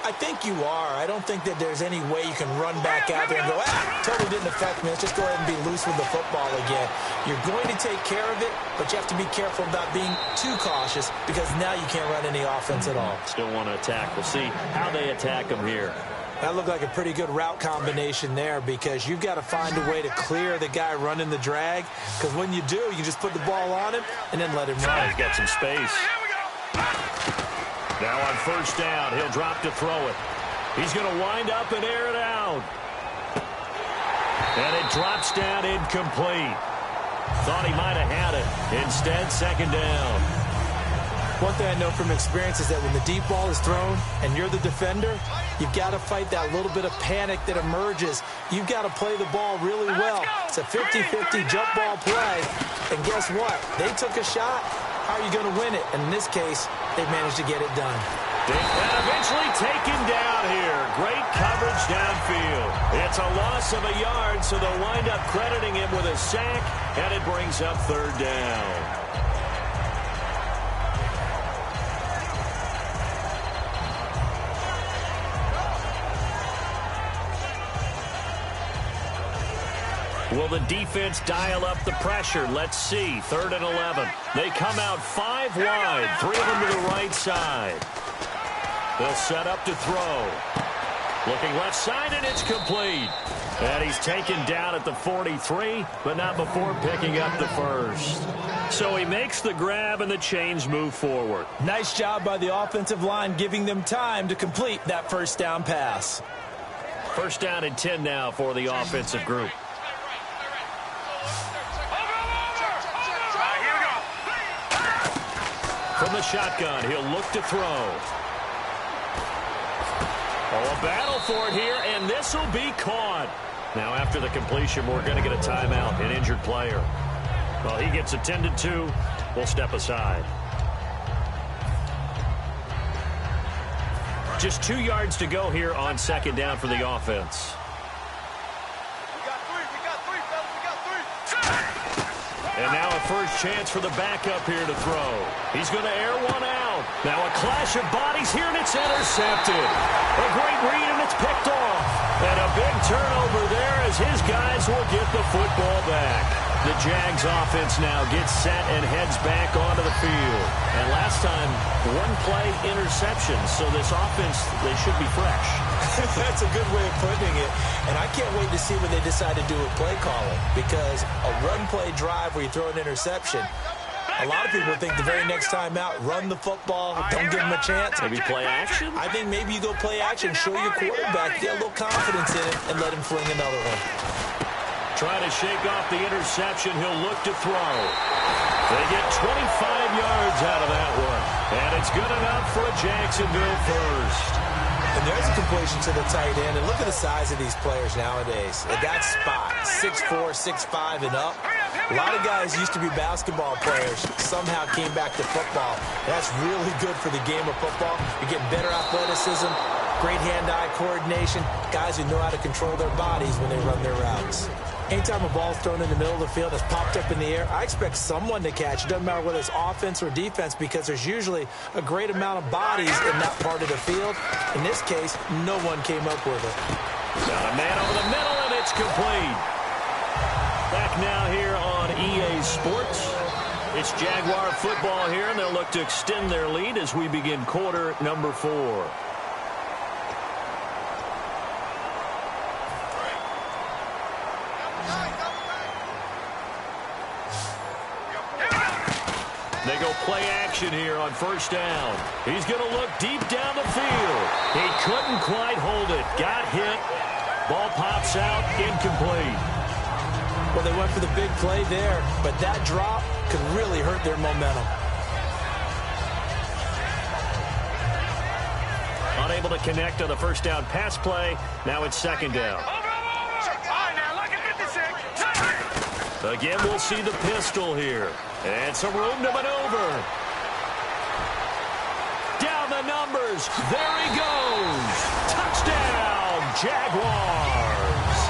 Speaker 4: I think you are. I don't think that there's any way you can run back out there and go, totally didn't affect me. Let's just go ahead and be loose with the football again. You're going to take care of it, but you have to be careful about being too cautious because now you can't run any offense at all.
Speaker 3: Still want to attack. We'll see how they attack them here.
Speaker 4: That looked like a pretty good route combination there because you've got to find a way to clear the guy running the drag because when you do, you just put the ball on him and then let him run.
Speaker 3: He's got some space. Now on first down, he'll drop to throw it. He's going to wind up and air it out. And it drops down incomplete. Thought he might have had it. Instead, second down.
Speaker 4: One thing I know from experience is that when the deep ball is thrown and you're the defender, you've got to fight that little bit of panic that emerges. You've got to play the ball really well. It's a 50-50 jump ball play. And guess what? They took a shot. How are you going to win it? And in this case, they managed to get it done.
Speaker 3: And eventually taken down here. Great coverage downfield. It's a loss of a yard, so they'll wind up crediting him with a sack, and it brings up third down. Will the defense dial up the pressure? Let's see. 3rd and 11. They come out 5 wide. 3 of them to the right side. They'll set up to throw. Looking left side, and it's complete. And he's taken down at the 43, but not before picking up the first. So he makes the grab, and the chains move forward.
Speaker 4: Nice job by the offensive line giving them time to complete that first down pass.
Speaker 3: First down and 10 now for the offensive group. From the shotgun, he'll look to throw. Oh, a battle for it here, and this will be caught. Now, after the completion, we're going to get a timeout, an injured player. Well, he gets attended to. We'll step aside. Just 2 yards to go here on second down for the offense. And now a first chance for the backup here to throw. He's going to air one out. Now a clash of bodies here, and it's intercepted. A great read, and it's picked off. And a big turnover there as his guys will get the football back. The Jags offense now gets set and heads back onto the field. And last time, 1-play interception. So this offense, they should be fresh.
Speaker 4: That's a good way of putting it. And I can't wait to see what they decide to do with play calling. Because a one-play drive where you throw an interception, a lot of people think the very next time out, run the football, don't give them a chance.
Speaker 3: Maybe play action?
Speaker 4: I think maybe you go play action, show your quarterback, get a little confidence in it, and let him fling another one.
Speaker 3: Trying to shake off the interception. He'll look to throw. They get 25 yards out of that one. And it's good enough for a Jacksonville first.
Speaker 4: And there's a completion to the tight end. And look at the size of these players nowadays. They got spot, 6'4", 6'5", and up. A lot of guys used to be basketball players, somehow came back to football. That's really good for the game of football. You're getting better athleticism, great hand-eye coordination, guys who know how to control their bodies when they run their routes. Anytime a ball's thrown in the middle of the field that's popped up in the air, I expect someone to catch. It doesn't matter whether it's offense or defense because there's usually a great amount of bodies in that part of the field. In this case, no one came up with it.
Speaker 3: Got a man over the middle, and it's complete. Back now here on EA Sports. It's Jaguar football here, and they'll look to extend their lead as we begin quarter number 4. They go play action here on first down. He's going to look deep down the field. He couldn't quite hold it. Got hit. Ball pops out, incomplete.
Speaker 4: Well, they went for the big play there, but that drop could really hurt their momentum.
Speaker 3: Unable to connect on the first down pass play. Now it's second down. Again, we'll see the pistol here. And some room to maneuver. Down the numbers. There he goes. Touchdown, Jaguars.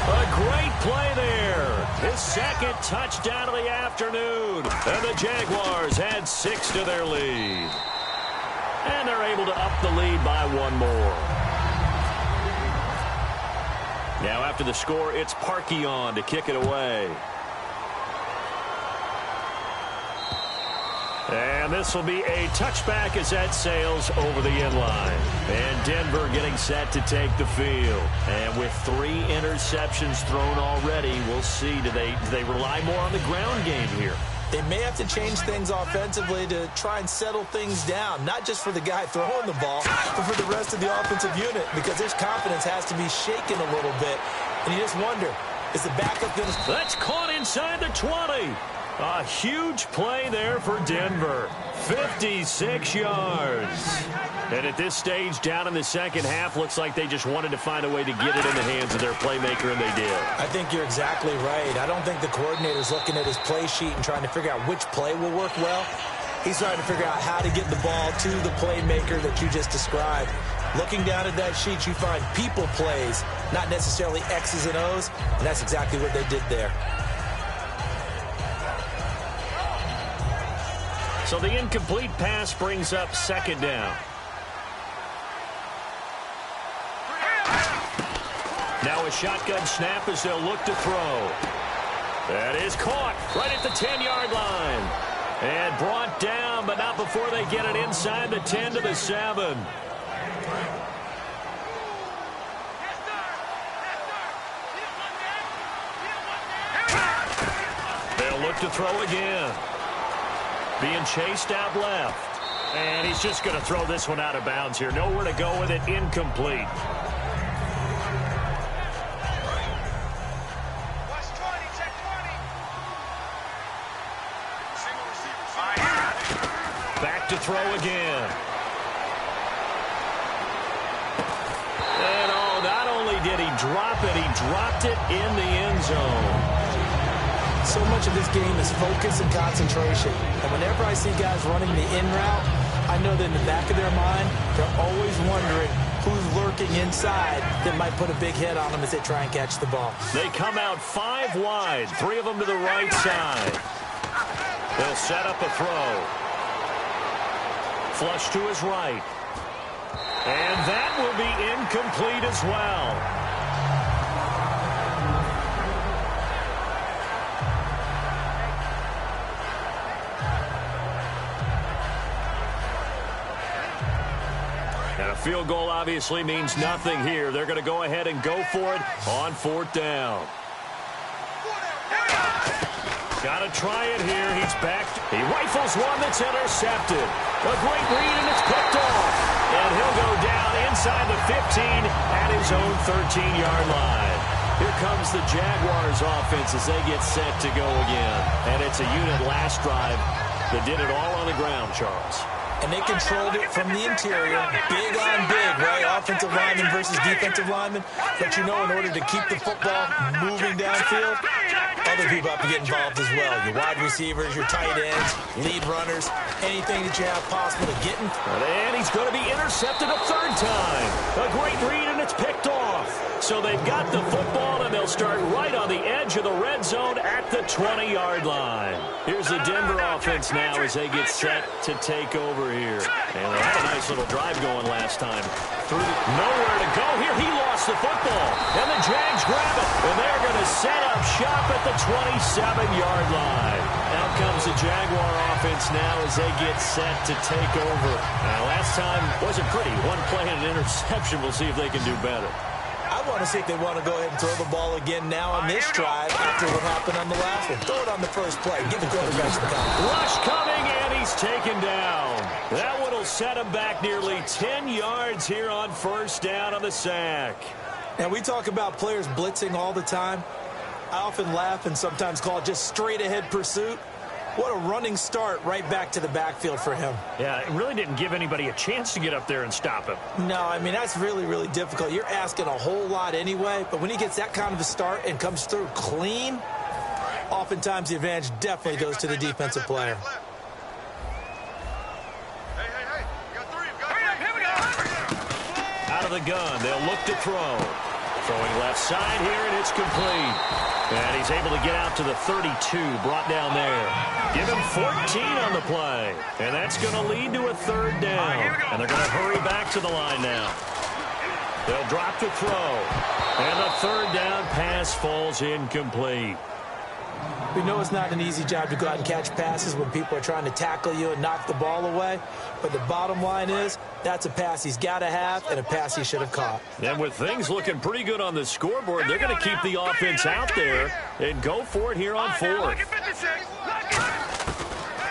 Speaker 3: A great play there. His second touchdown of the afternoon. And the Jaguars add 6 to their lead. And they're able to up the lead by 1 more. Now after the score, it's Parkey on to kick it away. And this will be a touchback as that sails over the end line. And Denver getting set to take the field. And with 3 interceptions thrown already, we'll see, do they rely more on the ground game here?
Speaker 4: They may have to change things offensively to try and settle things down, not just for the guy throwing the ball, but for the rest of the offensive unit, because his confidence has to be shaken a little bit. And you just wonder, is the backup going to...
Speaker 3: That's caught inside the 20. A huge play there for Denver. 56 yards. And at this stage, down in the second half, looks like they just wanted to find a way to get it in the hands of their playmaker, and they did.
Speaker 4: I think you're exactly right. I don't think the coordinator's looking at his play sheet and trying to figure out which play will work well. He's trying to figure out how to get the ball to the playmaker that you just described. Looking down at that sheet, you find people plays, not necessarily X's and O's, and that's exactly what they did there.
Speaker 3: So the incomplete pass brings up second down. Now a shotgun snap as they'll look to throw. That is caught right at the 10-yard line. And brought down, but not before they get it inside the 10 to the 7. They'll look to throw again. Being chased out left. And he's just going to throw this one out of bounds here. Nowhere to go with it. Incomplete. Back to throw again. And oh, not only did he drop it, he dropped it in the end zone.
Speaker 4: So much of this game is focus and concentration. And whenever I see guys running the in route, I know that in the back of their mind, they're always wondering who's lurking inside that might put a big hit on them as they try and catch the ball.
Speaker 3: They come out 5 wide, 3 of them to the right side. They'll set up a throw. Flush to his right. And that will be incomplete as well. And a field goal obviously means nothing here. They're going to go ahead and go for it on 4th down. Got to try it here. He's back. He rifles one that's intercepted. A great read, and it's picked off. And he'll go down inside the 15 at his own 13-yard line. Here comes the Jaguars offense as they get set to go again. And it's a unit last drive that did it all on the ground, Charles.
Speaker 4: And they controlled it from the interior, big on big, right? Offensive lineman versus defensive lineman. But you know, in order to keep the football moving downfield, other people have to get involved as well. Your wide receivers, your tight ends, lead runners, anything that you have possible to get in.
Speaker 3: And he's going to be intercepted a 3rd time. A great read, and it's picked off. So they've got the football, and they'll start right on the edge of the red zone at the 20-yard line. Here's the Denver offense now as they get set to take over here. And they had a nice little drive going last time. Nowhere to go here. He lost the football. And the Jags grab it. And they're going to set up shop at the 27-yard line. Now comes the Jaguar offense now as they get set to take over. Last time wasn't pretty. One play and an interception. We'll see if they can do better.
Speaker 4: I want to see if they want to go ahead and throw the ball again now on this drive after what happened on the last one. Throw it on the first play. Give the quarterback some time.
Speaker 3: Rush coming, and he's taken down. That one will set him back nearly 10 yards here on first down on the sack.
Speaker 4: And we talk about players blitzing all the time. I often laugh and sometimes call it just straight-ahead pursuit. What a running start right back to the backfield for him.
Speaker 3: Yeah, it really didn't give anybody a chance to get up there and stop him.
Speaker 4: No, I mean, that's really, really difficult. You're asking a whole lot anyway, but when he gets that kind of a start and comes through clean, oftentimes the advantage definitely goes to the defensive player.
Speaker 3: Out of the gun, they'll look to throw. Throwing left side here, and it's complete. And he's able to get out to the 32, brought down there. Give him 14 on the play. And that's going to lead to a third down. And they're going to hurry back to the line now. They'll drop to throw. And the third down pass falls incomplete.
Speaker 4: We know it's not an easy job to go out and catch passes when people are trying to tackle you and knock the ball away. But the bottom line is, that's a pass he's got to have and a pass he should have caught.
Speaker 3: And with things looking pretty good on the scoreboard, they're going to keep the offense out there and go for it here on fourth.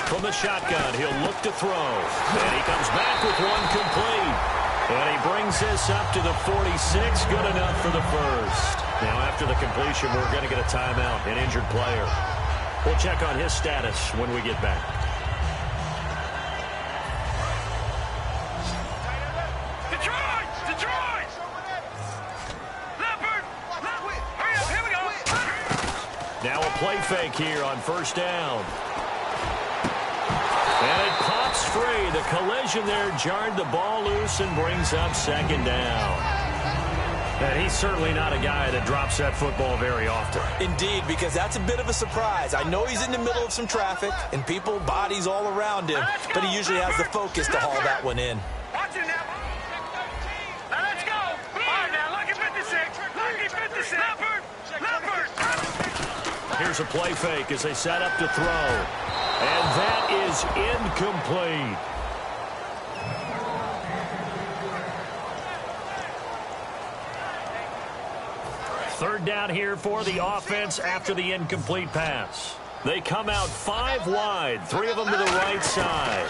Speaker 3: From the shotgun, he'll look to throw. And he comes back with one complete. And he brings this up to the 46. Good enough for the first. Now, after the completion, we're going to get a timeout, an injured player. We'll check on his status when we get back.
Speaker 5: Detroit! Detroit! Leopard! Hurry up, here we go!
Speaker 3: Now a play fake here on first down. And it pops free. The collision there jarred the ball loose and brings up second down. And he's certainly not a guy that drops that football very often.
Speaker 4: Indeed, because that's a bit of a surprise. I know he's in the middle of some traffic and people, bodies all around him, but he usually has the focus to haul that one in.
Speaker 5: Watch it now. Now let's go. All right, now, lucky 56. Lucky 56. Leopard! Leopard!
Speaker 3: Here's a play fake as they set up to throw. And that is incomplete. Third down here for the offense after the incomplete pass. They come out 5 wide, 3 of them to the right side.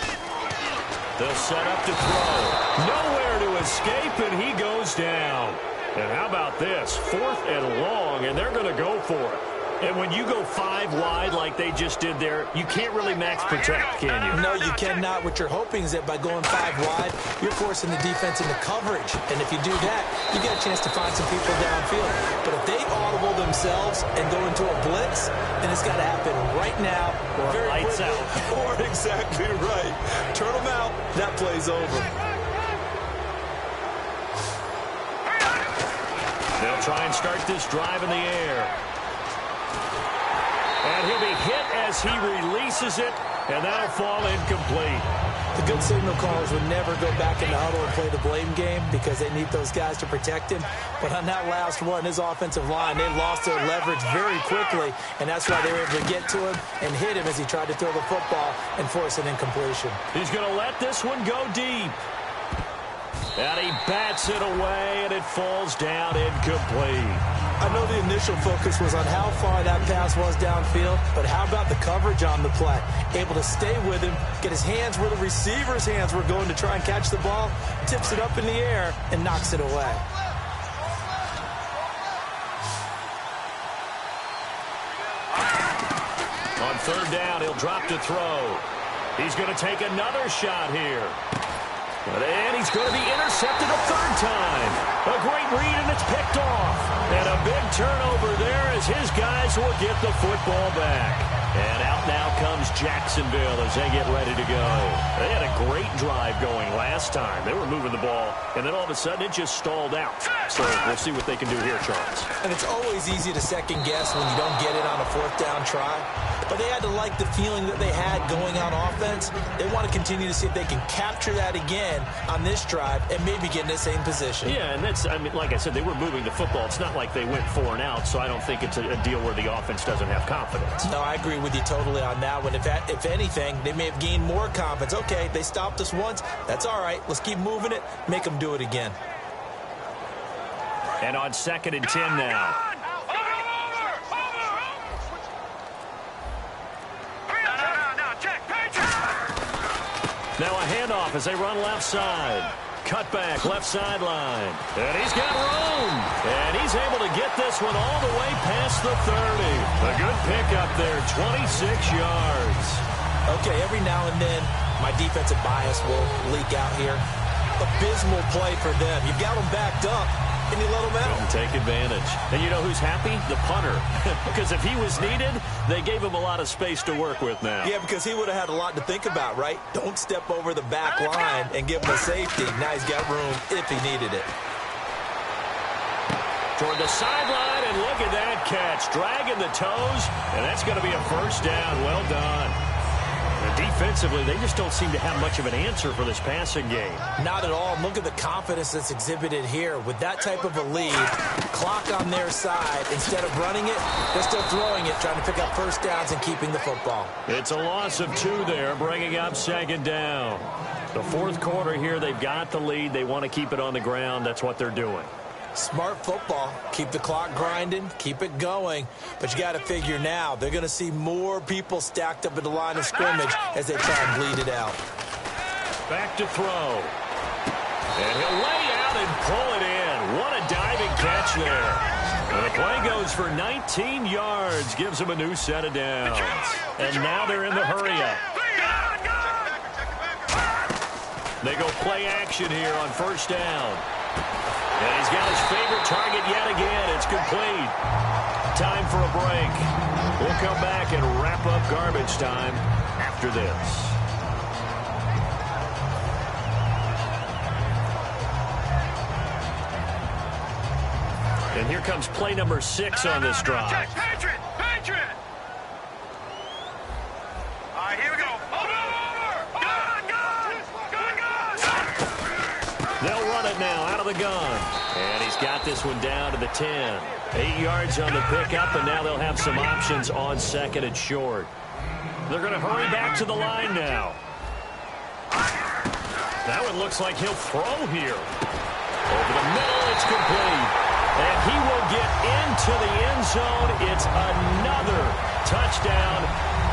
Speaker 3: They'll set up to throw. Nowhere to escape, and he goes down. And how about this? 4th and long, and they're going to go for it. And when you go 5 wide like they just did there, you can't really max protect, can you?
Speaker 4: No, you cannot. What you're hoping is that by going 5 wide, you're forcing the defense into coverage. And if you do that, you get a chance to find some people downfield. But if they audible themselves and go into a blitz, then it's got to happen right now.
Speaker 3: Or lights out.
Speaker 4: Or exactly right. Turn them out. That play's over.
Speaker 3: They'll try and start this drive in the air. And he'll be hit as he releases it, and that'll fall incomplete.
Speaker 4: The good signal callers would never go back in the huddle and play the blame game because they need those guys to protect him. But on that last one, his offensive line, they lost their leverage very quickly, and that's why they were able to get to him and hit him as he tried to throw the football and force an incompletion.
Speaker 3: He's going to let this one go deep. And he bats it away, and it falls down incomplete.
Speaker 4: I know the initial focus was on how far that pass was downfield, but how about the coverage on the play? Able to stay with him, get his hands where the receiver's hands were going to try and catch the ball, tips it up in the air, and knocks it away.
Speaker 3: On third down, he'll drop to throw. He's going to take another shot here. And he's going to be intercepted a third time. A great read, and it's picked off. And a big turnover there as his guys will get the football back. And out now comes Jacksonville as they get ready to go. They had a great drive going last time. They were moving the ball, and then all of a sudden it just stalled out. So we'll see what they can do here, Charles.
Speaker 4: And it's always easy to second guess when you don't get it on a 4th down try. but they had to like the feeling that they had going on offense. They want to continue to see if they can capture that again on this drive and maybe get in the same position.
Speaker 3: Yeah, and that's, I mean, like I said, they were moving the football. It's not like they went 4 and out, so I don't think it's a deal where the offense doesn't have confidence.
Speaker 4: No, I agree with you totally on that one. If anything, they may have gained more confidence. Okay, they stopped us once. That's all right. Let's keep moving it. Make them do it again.
Speaker 3: And on 2nd and 10 now. Now a handoff as they run left side. Cut back, left sideline. And he's got room. And he's able to get this one all the way past the 30. A good pickup there, 26 yards.
Speaker 4: Okay, every now and then, my defensive bias will leak out here. Abysmal play for them. You've got them backed up, and you let them out.
Speaker 3: And take advantage. And you know who's happy? The punter. Because if he was needed, they gave him a lot of space to work with now.
Speaker 4: Yeah, because he would have had a lot to think about, right? Don't step over the back line and give him a safety. Now he's got room if he needed it.
Speaker 3: Toward the sideline, and look at that catch. Dragging the toes, and that's going to be a first down. Well done. And defensively, they just don't seem to have much of an answer for this passing game.
Speaker 4: Not at all. Look at the confidence that's exhibited here. With that type of a lead, clock on their side, instead of running it, they're still throwing it, trying to pick up first downs and keeping the football.
Speaker 3: It's a loss of 2 there, bringing up 2nd down. The 4th quarter here, they've got the lead. They want to keep it on the ground. That's what they're doing.
Speaker 4: Smart football. Keep the clock grinding. Keep it going. But you got to figure now, they're going to see more people stacked up at the line of scrimmage as they try and bleed it out.
Speaker 3: Back to throw. And he'll lay out and pull it in. What a diving catch there. And the play goes for 19 yards. Gives them a new set of downs. And now they're in the hurry-up. They go play action here on 1st down. And he's got his favorite target yet again. It's complete. Time for a break. We'll come back and wrap up garbage time after this. And here comes play number 6 on this drive.
Speaker 5: Patriot! All right, here we go. Over! Gun!
Speaker 3: They'll run it now out of the gun. And he's got this one down to the 10. 8 yards on the pickup, and now they'll have some options on 2nd and short. They're going to hurry back to the line now. That one looks like he'll throw here. Over the middle, it's complete. And he will get into the end zone. It's another touchdown.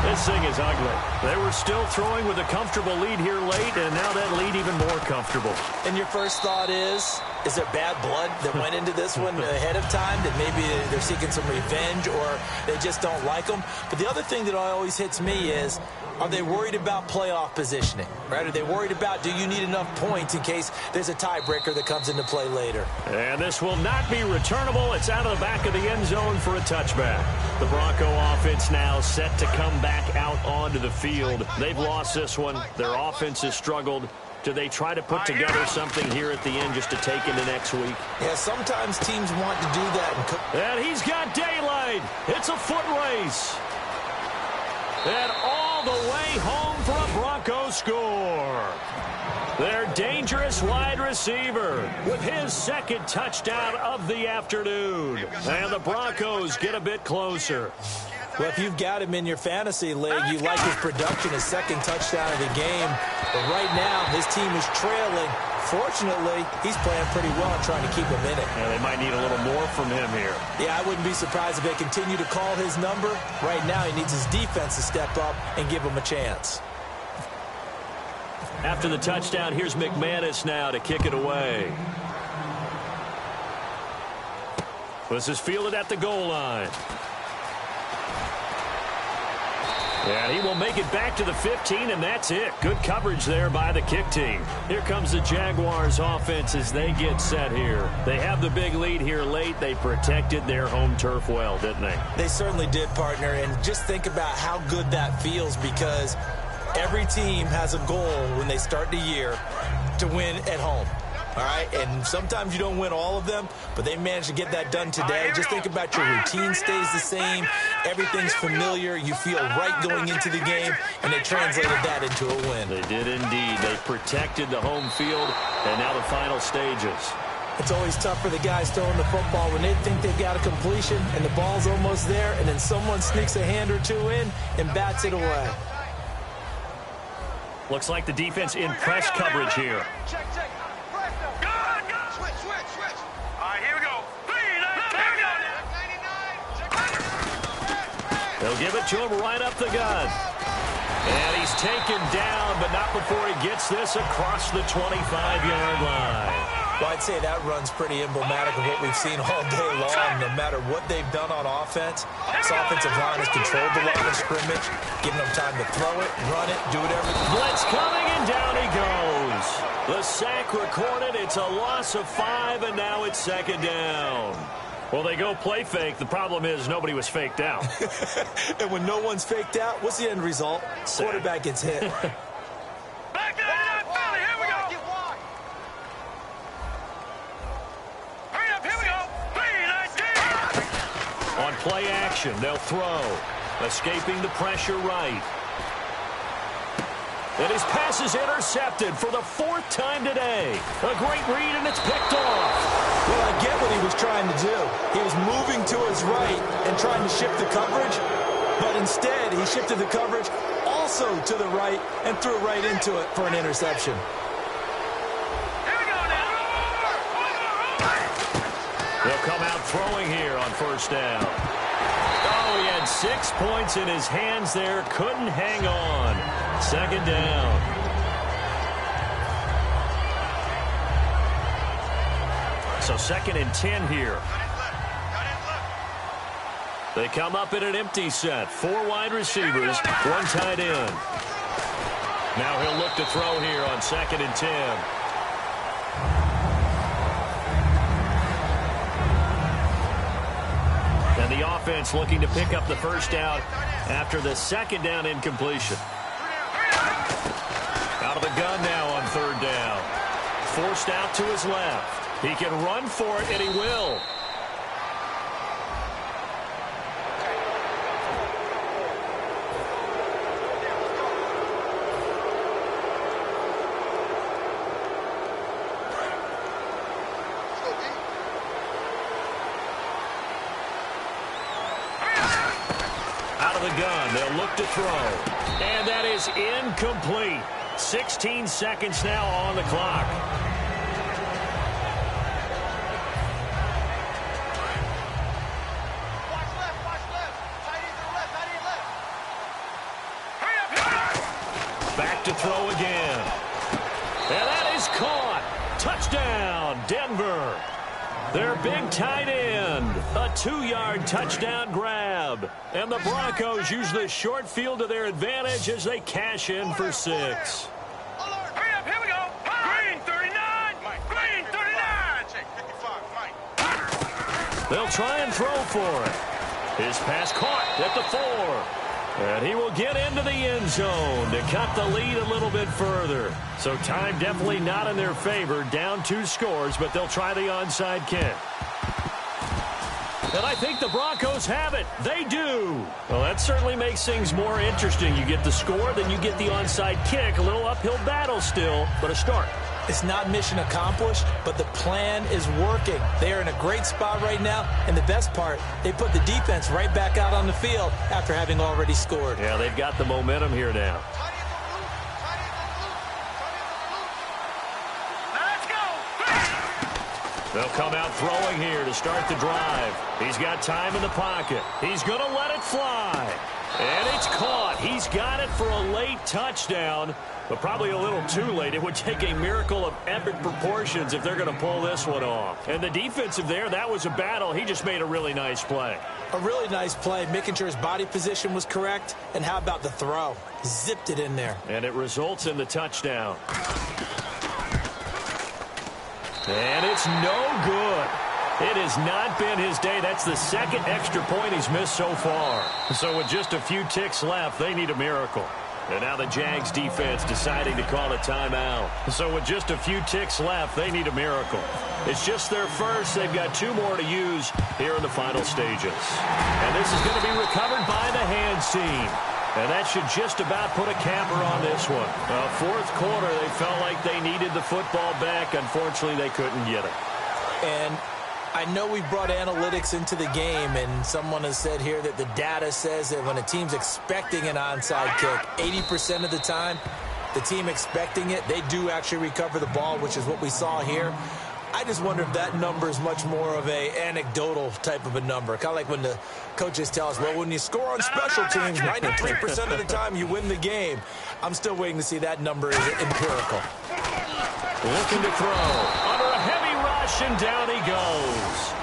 Speaker 3: This thing is ugly. They were still throwing with a comfortable lead here late, and now that lead even more comfortable.
Speaker 4: And your first thought is there bad blood that went into this one ahead of time, that maybe they're seeking some revenge or they just don't like them? But the other thing that always hits me is, are they worried about playoff positioning? Right? Are they worried about, do you need enough points in case there's a tiebreaker that comes into play later?
Speaker 3: And this will not be returnable. It's out of the back of the end zone for a touchback. The Bronco offense now set to come back out onto the field. They've lost this one. Their offense has struggled. Do they try to put together something here at the end just to take into next week?
Speaker 4: Yeah, sometimes teams want to do that.
Speaker 3: And he's got daylight. It's a foot race. And all the way home for a Broncos score. Their dangerous wide receiver with his 2nd touchdown of the afternoon. And the Broncos get a bit closer.
Speaker 4: Well, if you've got him in your fantasy league, you like his production, his 2nd touchdown of the game. But right now, his team is trailing. Fortunately, he's playing pretty well and trying to keep him in it.
Speaker 3: Yeah, they might need a little more from him here.
Speaker 4: Yeah, I wouldn't be surprised if they continue to call his number. Right now, he needs his defense to step up and give him a chance.
Speaker 3: After the touchdown, here's McManus now to kick it away. This is fielded at the goal line. And he will make it back to the 15, and that's it. Good coverage there by the kick team. Here comes the Jaguars offense as they get set here. They have the big lead here late. They protected their home turf well, didn't they?
Speaker 4: They certainly did, partner. And just think about how good that feels, because every team has a goal when they start the year to win at home. all right? And sometimes you don't win all of them, but they managed to get that done today. Just think about your routine stays the same. Everything's familiar. You feel right going into the game, and they translated that into a win.
Speaker 3: They did indeed. They protected the home field, and now the final stages.
Speaker 4: It's always tough for the guys throwing the football when they think they've got a completion and the ball's almost there, and then someone sneaks a hand or two in and bats it away.
Speaker 3: Looks like the defense in press coverage here.
Speaker 5: Check. Switch. All right, here we go.
Speaker 3: They'll give it to him right up the gut. And he's taken down, but not before he gets this across the 25-yard line.
Speaker 4: Well, I'd say that run's pretty emblematic of what we've seen all day long. No matter what they've done on offense, this offensive line has controlled the line of scrimmage, giving them time to throw it, run it, do whatever.
Speaker 3: Blitz coming, and down he goes. The sack recorded. It's a loss of 5, and now it's second down. Well, they go play fake. The problem is nobody was faked out.
Speaker 4: And when no one's faked out, what's the end result? Quarterback gets hit.
Speaker 5: Back to the belly. Here we go. Hurry up. Here we go. 3-19.
Speaker 3: On play action, they'll throw. Escaping the pressure right. And his pass is intercepted for the 4th time today. A great read, and it's picked off.
Speaker 4: Well, I get what he was trying to do. He was moving to his right and trying to shift the coverage, but instead he shifted the coverage also to the right and threw right into it for an interception.
Speaker 5: Here we go now.
Speaker 3: They'll come out throwing here on first down. Oh, he had 6 points in his hands there. Couldn't hang on. Second down. So 2nd and 10 here. They come up in an empty set. 4 wide receivers, 1 tight end. Now he'll look to throw here on 2nd and 10. And the offense looking to pick up the first down after the 2nd down incompletion. Out of the gun now on 3rd down. Forced out to his left. He can run for it, and he will. Out of the gun, they'll look to throw. And that is incomplete. 16 seconds now on the clock. Back to throw again. And that is caught. Touchdown, Denver. Their big tight end. A 2-yard touchdown grab. And the Broncos use the short field to their advantage as they cash in for 6.
Speaker 5: Hurry up. Here we go. Green 39. Green 39. 55.
Speaker 3: They'll try and throw for it. His pass caught at the 4. And he will get into the end zone to cut the lead a little bit further. So time definitely not in their favor. Down 2 scores, but they'll try the onside kick. And I think the Broncos have it. They do. Well, that certainly makes things more interesting. You get the score, then you get the onside kick. A little uphill battle still, but a start.
Speaker 4: It's not mission accomplished, but the plan is working. They are in a great spot right now, and the best part, they put the defense right back out on the field after having already scored.
Speaker 3: Yeah, they've got the momentum here now.
Speaker 5: Let's go.
Speaker 3: They'll come out throwing here to start the drive. He's got time in the pocket. He's going to let it fly. And it's caught. He's got it for a late touchdown, but probably a little too late. It would take a miracle of epic proportions if they're going to pull this one off. And the defensive there, that was a battle. He just made a really nice play.
Speaker 4: A really nice play, making sure his body position was correct. And how about the throw? Zipped it in there.
Speaker 3: And it results in the touchdown. And it's no good. It has not been his day. That's the 2nd extra point he's missed so far. So with just a few ticks left, they need a miracle. And now the Jags defense deciding to call a timeout. So with just a few ticks left, they need a miracle. It's just their first. They've got 2 more to use here in the final stages. And this is going to be recovered by the hands team. And that should just about put a capper on this one. Fourth quarter, they felt like they needed the football back. Unfortunately, they couldn't get it.
Speaker 4: And I know we brought analytics into the game, and someone has said here that the data says that when a team's expecting an onside kick, 80% of the time, the team expecting it, they do actually recover the ball, which is what we saw here. I just wonder if that number is much more of a anecdotal type of a number. Kind of like when the coaches tell us, well, when you score on special teams, 93% of the time you win the game. I'm still waiting to see that number is empirical.
Speaker 3: Looking to throw. Under a heavy rush, and down he goes.